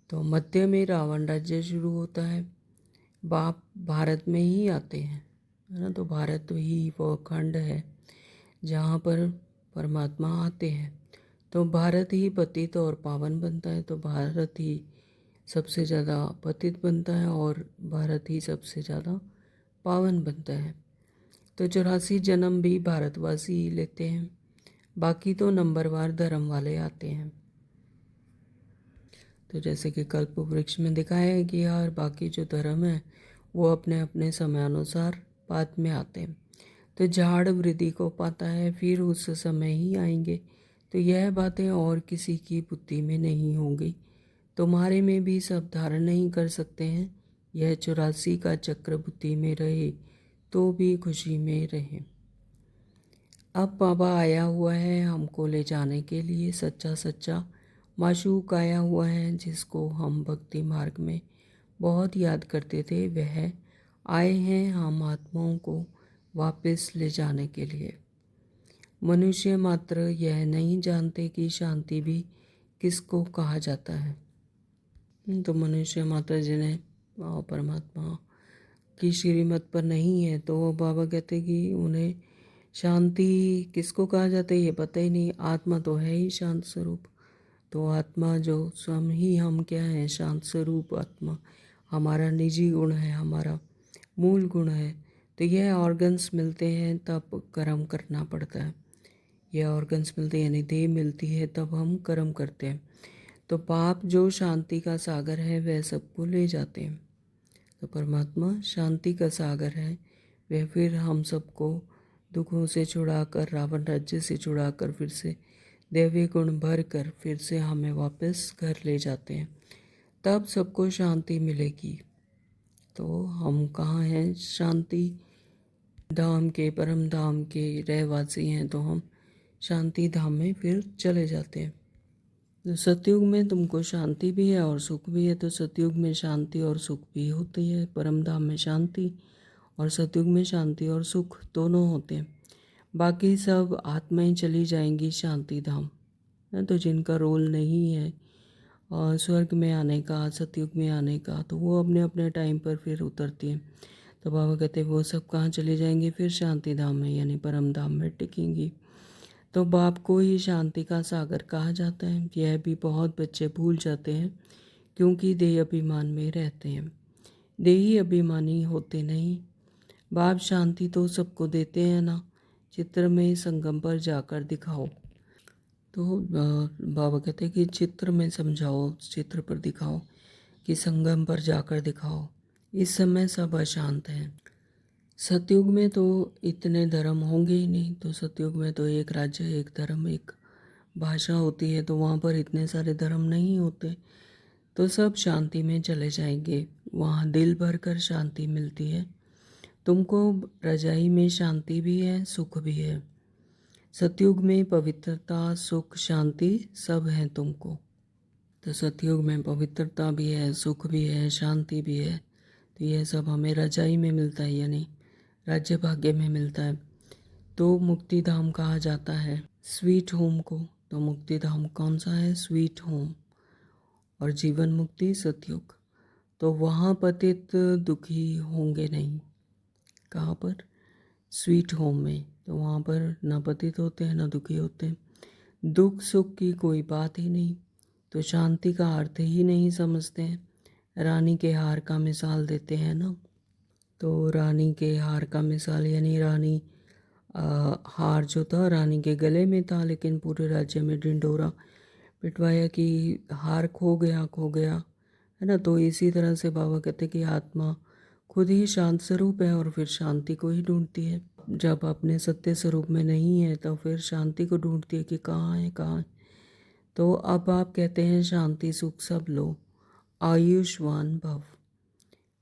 तो मध्य में रावण राज्य शुरू होता है। बाप भारत में ही आते हैं, है ना। तो भारत तो ही वो खंड है जहाँ पर परमात्मा आते हैं। तो भारत ही पतित और पावन बनता है। तो भारत ही सबसे ज़्यादा पतित बनता है और भारत ही सबसे ज़्यादा पावन बनता है। तो 84 जन्म भी भारतवासी ही लेते हैं, बाकी तो नंबरवार धर्म वाले आते हैं। तो जैसे कि कल्प वृक्ष में दिखाया है कि यार बाकी जो धर्म है वो अपने अपने समयानुसार बाद में आते हैं। तो झाड़ वृद्धि को पाता है, फिर उस समय ही आएंगे। तो यह बातें और किसी की बुद्धि में नहीं होंगी। तुम्हारे में भी सब धारण नहीं कर सकते हैं। यह 84 का चक्र बुद्धि में रहे तो भी खुशी में रहे। अब बाबा आया हुआ है हमको ले जाने के लिए। सच्चा सच्चा माशूक आया हुआ है जिसको हम भक्ति मार्ग में बहुत याद करते थे। वह आए हैं हम आत्माओं को वापस ले जाने के लिए। मनुष्य मात्र यह नहीं जानते कि शांति भी किसको कहा जाता है। तो मनुष्य मात्र जिन्हें परमात्मा की श्रीमत पर नहीं है, तो बाबा कहते कि उन्हें शांति किसको कहा जाता है ये पता ही नहीं। आत्मा तो है ही शांत स्वरूप। तो आत्मा जो स्वयं ही हम क्या है, शांत स्वरूप आत्मा हमारा निजी गुण है, हमारा मूल गुण है। तो यह ऑर्गन्स मिलते हैं तब कर्म करना पड़ता है। यह ऑर्गन्स मिलते हैं यानी देह मिलती है तब हम कर्म करते हैं। तो पाप जो शांति का सागर है वह सबको ले जाते हैं। तो परमात्मा शांति का सागर है। वह फिर हम सबको दुखों से छुड़ाकर, रावण राज्य से छुड़ाकर, फिर से दैवी गुण भर कर फिर से हमें वापस घर ले जाते हैं। तब सबको शांति मिलेगी। तो हम कहाँ हैं? शांति धाम के, परम धाम के रहवासी हैं, तो हम शांति धाम में फिर चले जाते हैं। तो सतयुग में तुमको शांति भी है और सुख भी है। तो सतयुग में शांति और सुख भी होती है, परम धाम में शांति, और सतयुग में शांति और सुख दोनों होते हैं। बाकी सब आत्माएं चली जाएंगी शांति धाम, है। तो जिनका रोल नहीं है और स्वर्ग में आने का, सतयुग में आने का, तो वो अपने अपने टाइम पर फिर उतरती हैं। तो बाबा कहते हैं वो सब कहाँ चले जाएंगे? फिर शांति धाम में, यानी परम धाम में टिकेंगी। तो बाप को ही शांति का सागर कहा जाता है। यह भी बहुत बच्चे भूल जाते हैं, क्योंकि देह अभिमान में रहते हैं। देही अभिमानी होते नहीं। बाप शांति तो सबको देते हैं ना, चित्र में संगम पर जाकर दिखाओ। तो बाबा कहते हैं कि चित्र में समझाओ, चित्र पर दिखाओ, कि संगम पर जाकर दिखाओ। इस समय सब अशांत हैं। सतयुग में तो इतने धर्म होंगे ही नहीं। तो सतयुग में तो एक राज्य, एक धर्म, एक भाषा होती है। तो वहाँ पर इतने सारे धर्म नहीं होते। तो सब शांति में चले जाएंगे। वहाँ दिल भर कर शांति मिलती है। तुमको रजाई में शांति भी है, सुख भी है। सतयुग में पवित्रता, सुख, शांति सब है तुमको। तो सतयुग में पवित्रता भी है, सुख भी है, शांति भी है। तो यह सब हमें रजाई में मिलता है, यानी राज्य भाग्य में मिलता है। तो मुक्ति धाम कहा जाता है स्वीट होम को। तो मुक्ति धाम कौन सा है? Sweet home. और जीवन मुक्ति सतयुग। तो वहाँ पतित दुखी होंगे नहीं। कहाँ पर? स्वीट होम में। तो वहाँ पर ना पतित होते हैं ना दुखी होते हैं। दुख सुख की कोई बात ही नहीं। तो शांति का अर्थ ही नहीं समझते हैं। रानी के हार का मिसाल देते हैं ना। तो रानी के हार का मिसाल, यानी रानी हार जो था रानी के गले में था, लेकिन पूरे राज्य में ढिंढोरा पिटवाया कि हार खो गया, खो गया, है ना। तो इसी तरह से बाबा कहते कि आत्मा खुद ही शांत स्वरूप है और फिर शांति को ही ढूंढती है। जब अपने सत्य स्वरूप में नहीं है तो फिर शांति को ढूंढती है कि कहाँ है, कहाँ है। तो अब आप कहते हैं शांति सुख सब लो, आयुष्मान भव।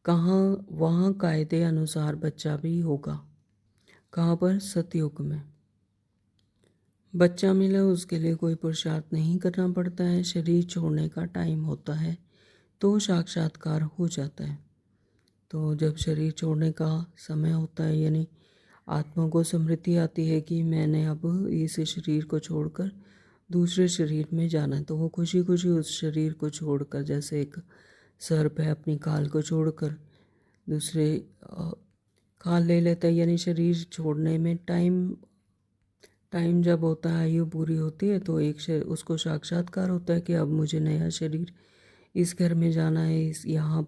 कहाँ? वहाँ कायदे अनुसार बच्चा भी होगा। कहाँ पर? सतयुग में। बच्चा मिला उसके लिए कोई पुरुषार्थ नहीं करना पड़ता है। शरीर छोड़ने का टाइम होता है तो साक्षात्कार हो जाता है। तो जब शरीर छोड़ने का समय होता है, यानी आत्मा को स्मृति आती है कि मैंने अब इस शरीर को छोड़कर दूसरे शरीर में जाना है, तो वो खुशी खुशी उस शरीर को छोड़कर, जैसे एक सर्प है अपनी खाल को छोड़कर दूसरे खाल ले लेता है। यानी शरीर छोड़ने में टाइम जब होता है, आयु पूरी होती है, तो उसको साक्षात्कार होता है कि अब मुझे नया शरीर इस घर में जाना है, इस यहाँ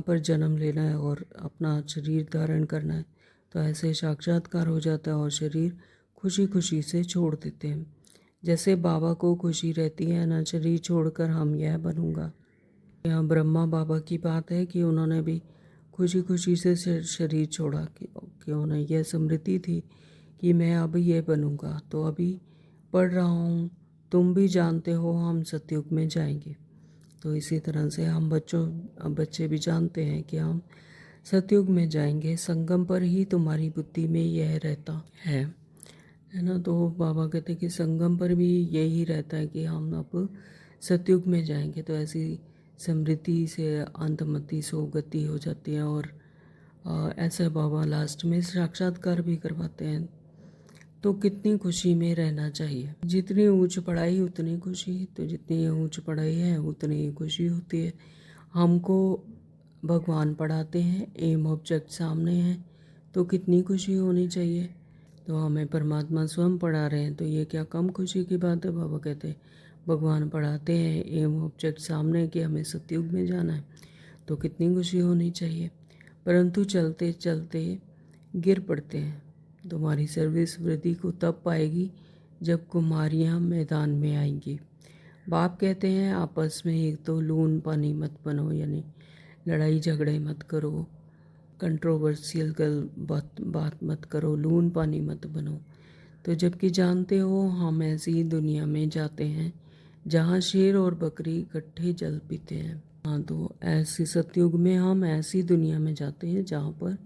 पर जन्म लेना है और अपना शरीर धारण करना है। तो ऐसे साक्षात्कार हो जाता है और शरीर खुशी खुशी से छोड़ देते हैं। जैसे बाबा को खुशी रहती है ना, शरीर छोड़कर हम यह बनूंगा। यहाँ ब्रह्मा बाबा की बात है कि उन्होंने भी खुशी खुशी से शरीर छोड़ा कि उन्हें यह स्मृति थी कि मैं अब ये बनूंगा। तो अभी पढ़ रहा हूँ, तुम भी जानते हो हम सतयुग में जाएंगे। तो इसी तरह से हम बच्चे भी जानते हैं कि हम सतयुग में जाएंगे। संगम पर ही तुम्हारी बुद्धि में यह रहता है ना। तो बाबा कहते हैं कि संगम पर भी यही रहता है कि हम अब सतयुग में जाएंगे। तो ऐसी समृद्धि से अंतमति सोगति हो जाती है और ऐसा बाबा लास्ट में साक्षात्कार भी करवाते हैं। तो कितनी खुशी में रहना चाहिए। जितनी ऊंच पढ़ाई उतनी खुशी। तो जितनी ऊंच पढ़ाई है उतनी ही खुशी होती है। हमको भगवान पढ़ाते हैं, एम ऑब्जेक्ट सामने है, तो कितनी खुशी होनी चाहिए। तो हमें परमात्मा स्वयं पढ़ा रहे हैं, तो ये क्या कम खुशी की बात है। बाबा कहते हैं भगवान पढ़ाते हैं, एम ऑब्जेक्ट सामने कि हमें सतयुग में जाना है, तो कितनी खुशी होनी चाहिए। परंतु चलते चलते गिर पड़ते हैं। तुम्हारी सर्विस वृद्धि को तब पाएगी जब कुमारियाँ मैदान में आएंगी। बाप कहते हैं आपस में एक तो लून पानी मत बनो, यानी लड़ाई झगड़े मत करो, कंट्रोवर्शियल बात मत करो, लून पानी मत बनो। तो जबकि जानते हो हम ऐसी दुनिया में जाते हैं जहाँ शेर और बकरी इकट्ठे जल पीते हैं। हाँ, तो ऐसी सतयुग में हम ऐसी दुनिया में जाते हैं जहाँ पर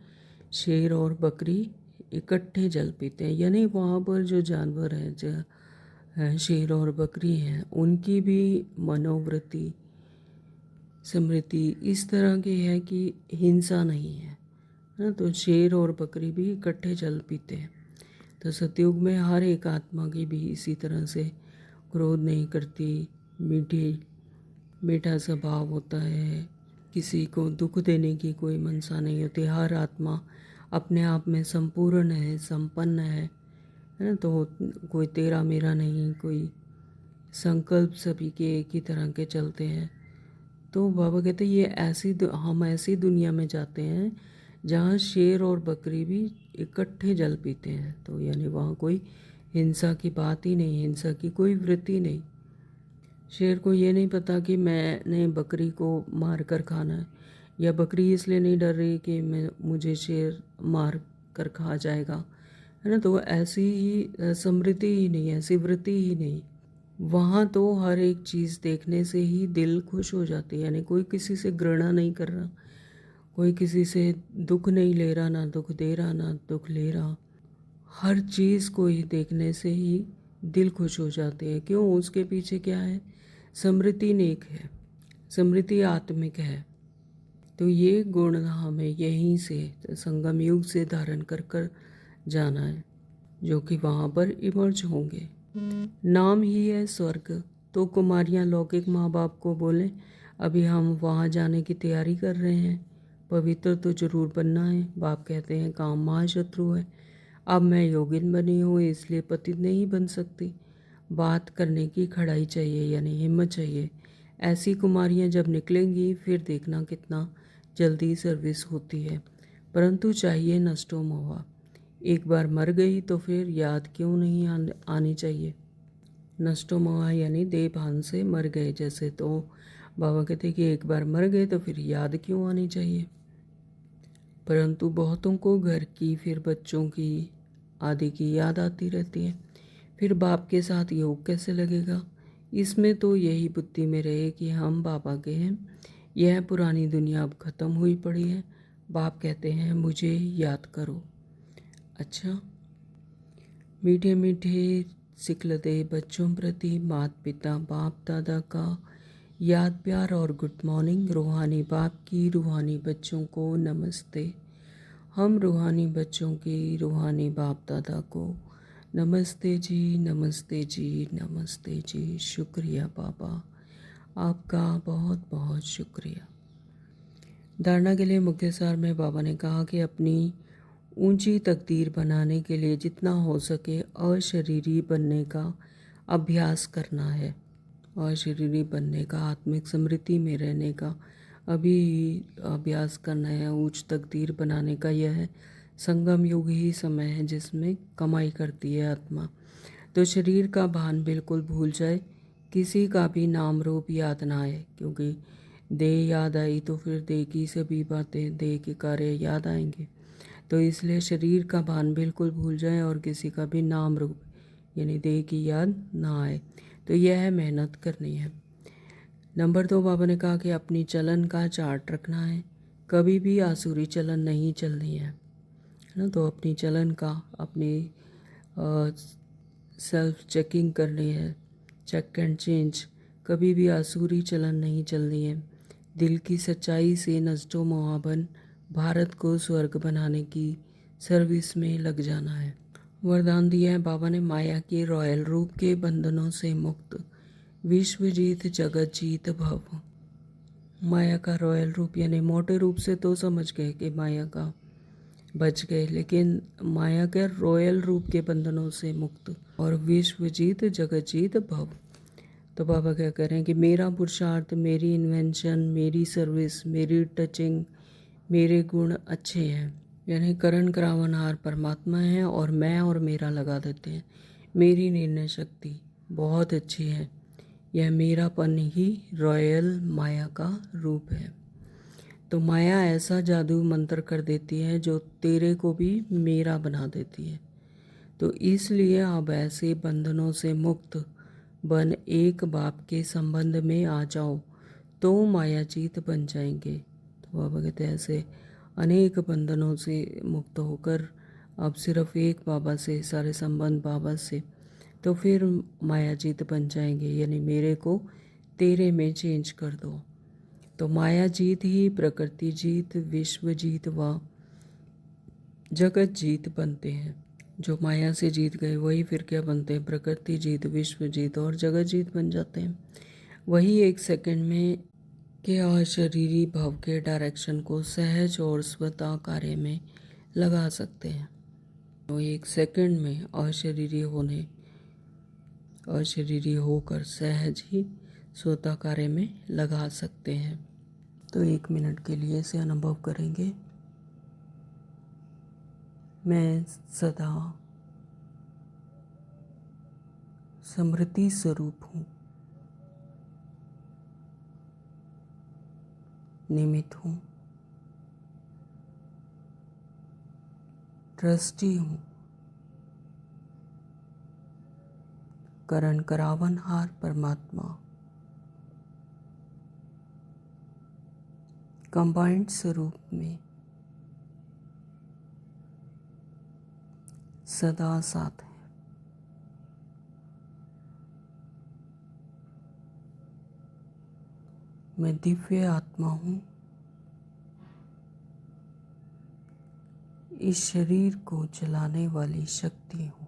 शेर और बकरी इकट्ठे जल पीते हैं, यानी वहाँ पर जो जानवर हैं, जो शेर और बकरी हैं, उनकी भी मनोवृत्ति स्मृति इस तरह की है कि हिंसा नहीं है ना। तो शेर और बकरी भी इकट्ठे जल पीते हैं। तो सतयुग में हर एक आत्मा की भी इसी तरह से क्रोध नहीं करती, मीठा स्वभाव होता है, किसी को दुख देने की कोई मनसा नहीं होती। हर आत्मा अपने आप में संपूर्ण है, संपन्न है ना। तो कोई तेरा मेरा नहीं, कोई संकल्प सभी के एक ही तरह के चलते हैं। तो बाबा कहते हैं हम ऐसी दुनिया में जाते हैं जहाँ शेर और बकरी भी इकट्ठे जल पीते हैं। तो यानी वहाँ कोई हिंसा की बात ही नहीं, हिंसा की कोई वृत्ति नहीं। शेर को ये नहीं पता कि मैंने बकरी को मार कर खाना है, या बकरी इसलिए नहीं डर रही कि मुझे शेर मार कर खा जाएगा, है ना। तो ऐसी ही स्मृति ही नहीं, ऐसी वृत्ति ही नहीं। वहाँ तो हर एक चीज़ देखने से ही दिल खुश हो जाती है, यानी कोई किसी से घृणा नहीं कर रहा, कोई किसी से दुख नहीं ले रहा, ना दुख दे रहा ना दुख ले रहा। हर चीज़ को ही देखने से ही दिल खुश हो जाते हैं। क्यों? उसके पीछे क्या है? स्मृति नेक है, स्मृति आत्मिक है। तो ये गुण हमें यहीं से संगम युग से धारण कर कर जाना है, जो कि वहाँ पर इमर्ज होंगे। नाम ही है स्वर्ग। तो कुमारियाँ लौकिक माँ बाप को बोलें, अभी हम वहाँ जाने की तैयारी कर रहे हैं, पवित्र तो जरूर बनना है। बाप कहते हैं काम महाशत्रु है, अब मैं योगिन बनी हूँ इसलिए पतित नहीं बन सकती। बात करने की खड़ाई चाहिए, यानी हिम्मत चाहिए। ऐसी कुमारियाँ जब निकलेंगी फिर देखना कितना जल्दी सर्विस होती है। परंतु चाहिए नष्टो मोहा। एक बार मर गई तो फिर याद क्यों नहीं आनी चाहिए। नष्टो मोहा यानी देह भान से मर गए जैसे। तो बाबा कहते कि एक बार मर गए तो फिर याद क्यों आनी चाहिए। परंतु बहुतों को घर की, फिर बच्चों की, आदि की याद आती रहती है। फिर बाप के साथ योग कैसे लगेगा। इसमें तो यही बुद्धि में रहे कि हम बाबा के हैं, यह पुरानी दुनिया अब खत्म हुई पड़ी है। बाप कहते हैं मुझे याद करो। अच्छा, मीठे मीठे सिखलते बच्चों प्रति माता पिता बाप दादा का याद प्यार और गुड मॉर्निंग। रूहानी बाप की रूहानी बच्चों को नमस्ते। हम रूहानी बच्चों की रूहानी बाप दादा को नमस्ते जी, नमस्ते जी, नमस्ते जी। शुक्रिया बाबा, आपका बहुत बहुत शुक्रिया। धारणा के लिए मुक्तसार में बाबा ने कहा कि अपनी ऊंची तकदीर बनाने के लिए जितना हो सके अशरीरी बनने का अभ्यास करना है। अशरीरी बनने का, आत्मिक स्मृति में रहने का अभी अभ्यास करना है। उच्च तकदीर बनाने का यह संगम युग ही समय है जिसमें कमाई करती है आत्मा। तो शरीर का भान बिल्कुल भूल जाए, किसी का भी नाम रूप याद ना आए, क्योंकि देह याद आई तो फिर देह की सभी बातें, देह के कार्य याद आएंगे। तो इसलिए शरीर का भान बिल्कुल भूल जाए और किसी का भी नाम रूप यानी देह की याद ना आए। तो यह मेहनत करनी है। नंबर 2, बाबा ने कहा कि अपनी चलन का चार्ट रखना है, कभी भी आसुरी चलन नहीं चलनी है ना। तो अपनी चलन का, अपनी सेल्फ चेकिंग करनी है, चेक एंड चेंज। कभी भी आसुरी चलन नहीं चलनी है। दिल की सच्चाई से नष्टो मोहाबन भारत को स्वर्ग बनाने की सर्विस में लग जाना है। वरदान दिया है बाबा ने, माया के रॉयल रूप के बंधनों से मुक्त, विश्व जीत जगत जीत भव। माया का रॉयल रूप यानी मोटे रूप से तो समझ गए कि माया का बच गए, लेकिन माया के रॉयल रूप के बंधनों से मुक्त और विश्व जीत जगत जीत भव। तो बाबा क्या कह रहे हैं कि मेरा पुरुषार्थ, मेरी इन्वेंशन, मेरी सर्विस, मेरी टचिंग, मेरे गुण अच्छे हैं, यानी करण करावनहार परमात्मा है और मैं और मेरा लगा देते हैं। मेरी निर्णय शक्ति बहुत अच्छी है, यह मेरापन ही रॉयल माया का रूप है। तो माया ऐसा जादू मंत्र कर देती है जो तेरे को भी मेरा बना देती है। तो इसलिए अब ऐसे बंधनों से मुक्त बन एक बाप के संबंध में आ जाओ तो मायाजीत बन जाएंगे। तो बाबा कहते हैं ऐसे अनेक बंधनों से मुक्त होकर अब सिर्फ एक बाबा से, सारे संबंध बाबा से, तो फिर मायाजीत बन जाएंगे। यानी मेरे को तेरे में चेंज कर दो। तो माया जीत ही प्रकृति जीत, विश्व जीत व जगत जीत बनते हैं। जो माया से जीत गए वही फिर क्या बनते हैं? प्रकृति जीत, विश्व जीत और जगत जीत बन जाते हैं। वही एक सेकंड में के अशरीरी भाव के डायरेक्शन को सहज और स्वतः कार्य में लगा सकते हैं। तो एक सेकंड में अशरीरी होकर सहज ही स्वतः कार्य में लगा सकते हैं। तो 1 मिनट के लिए इसे अनुभव करेंगे। मैं सदा समृद्धि स्वरूप हूँ, निमित्त हूँ, ट्रस्टी हूँ, करण करावनहार परमात्मा, कंबाइंड स्वरूप में सदा साथ है। मैं दिव्य आत्मा हूँ, इस शरीर को जलाने वाली शक्ति हूँ।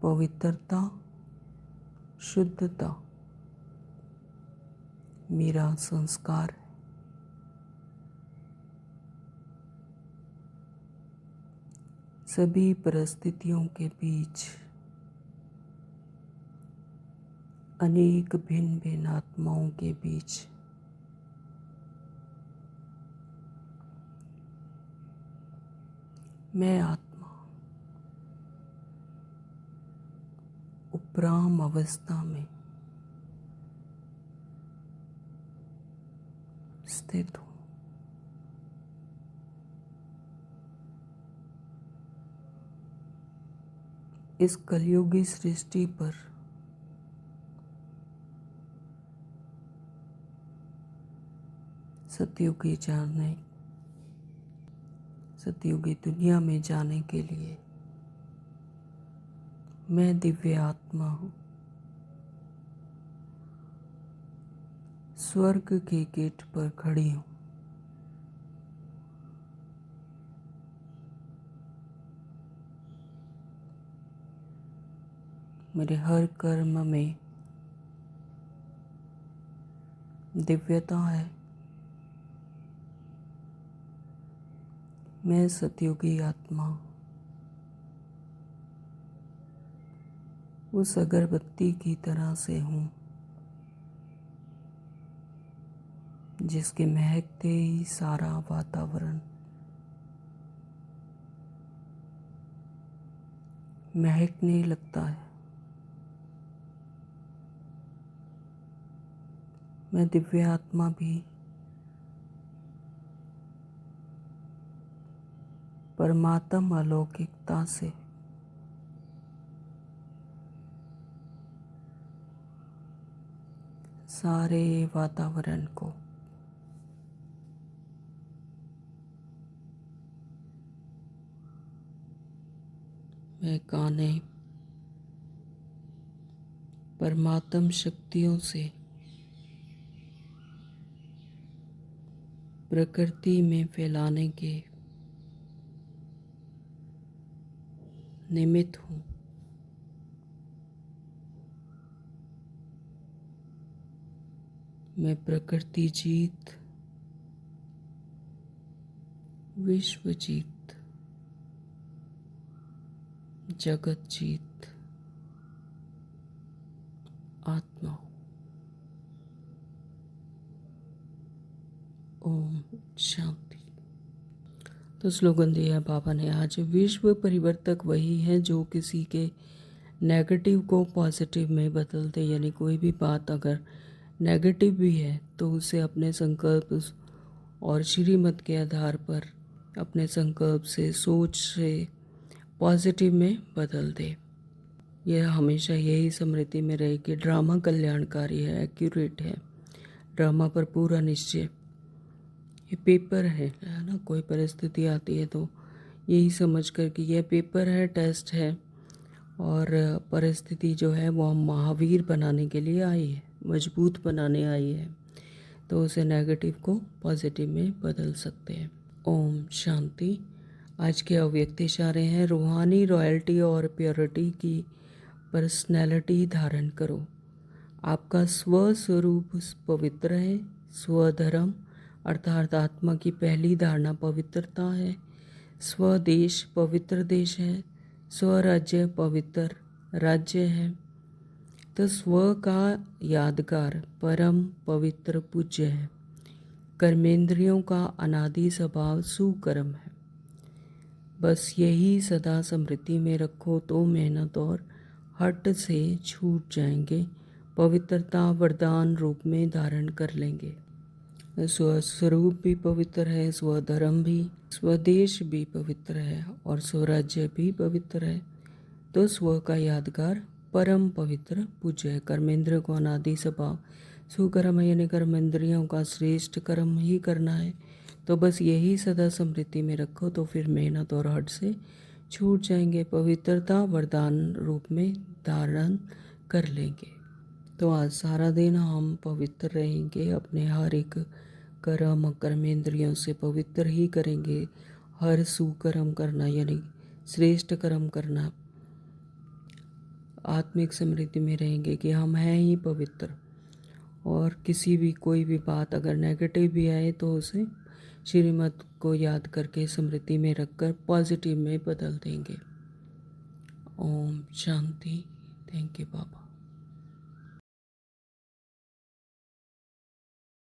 पवित्रता, शुद्धता मेरा संस्कार है। सभी परिस्थितियों के बीच अनेक भिन्न भिन्न आत्माओं के बीच मैं आत्मा उपराम अवस्था में स्थित हूँ। इस कलयुगी सृष्टि पर सतयुगी दुनिया में जाने के लिए मैं दिव्य आत्मा हूँ। स्वर्ग के गेट पर खड़ी हूँ। मेरे हर कर्म में दिव्यता है। मैं सतयुगी आत्मा उस अगरबत्ती की तरह से हूँ जिसके महकते ही सारा वातावरण महकने लगता है। मैं दिव्य आत्मा भी परमात्म अलौकिकता से सारे वातावरण को महकाने परमात्म शक्तियों से प्रकृति में फैलाने के निमित्त हूँ। मैं प्रकृति जीत, विश्व जीत, जगत जीत आत्मा हूँ। ओम शांति। तो स्लोगन दिया बाबा ने आज, विश्व परिवर्तक वही है जो किसी के नेगेटिव को पॉजिटिव में बदल दे, यानी कोई भी बात अगर नेगेटिव भी है तो उसे अपने संकल्प और श्रीमत के आधार पर अपने संकल्प से, सोच से पॉजिटिव में बदल दे। यह हमेशा यही स्मृति में रहे कि ड्रामा कल्याणकारी है, एक्यूरेट है, ड्रामा पर पूरा निश्चय। ये पेपर है ना, कोई परिस्थिति आती है तो यही समझ कर कि यह पेपर है, टेस्ट है, और परिस्थिति जो है वो हम महावीर बनाने के लिए आई है, मजबूत बनाने आई है, तो उसे नेगेटिव को पॉजिटिव में बदल सकते हैं। ओम शांति। आज के अव्यक्त इशारे हैं, रूहानी रॉयल्टी और प्योरिटी की पर्सनैलिटी धारण करो। आपका स्वस्वरूप पवित्र है। स्वधर्म अर्थात आत्मा की पहली धारणा पवित्रता है। स्वदेश पवित्र देश है। स्वराज्य पवित्र राज्य है। तो स्व का यादगार परम पवित्र पूज्य है। कर्मेंद्रियों का अनादि स्वभाव सुकर्म है। बस यही सदा स्मृति में रखो तो मेहनत और हट से छूट जाएंगे, पवित्रता वरदान रूप में धारण कर लेंगे। स्वस्वरूप भी पवित्र है, स्वधर्म भी, स्वदेश भी पवित्र है और स्वराज्य भी पवित्र है। तो स्व का यादगार परम पवित्र पूज्य है। कर्मेंद्र को अनादि स्वभाव सुकर्म है, यानी कर्मेंद्रियों का श्रेष्ठ कर्म ही करना है। तो बस यही सदा स्मृति में रखो तो फिर मेहनत और हट से छूट जाएंगे, पवित्रता वरदान रूप में धारण कर लेंगे। तो आज सारा दिन हम पवित्र रहेंगे, अपने हर एक कर्म कर्मेंद्रियों से पवित्र ही करेंगे। हर सुकर्म करना यानी श्रेष्ठ कर्म करना, आत्मिक स्मृति में रहेंगे कि हम हैं ही पवित्र। और किसी भी कोई भी बात अगर नेगेटिव भी आए तो उसे श्रीमत को याद करके स्मृति में रखकर पॉजिटिव में बदल देंगे। ओम शांति। Thank you Baba.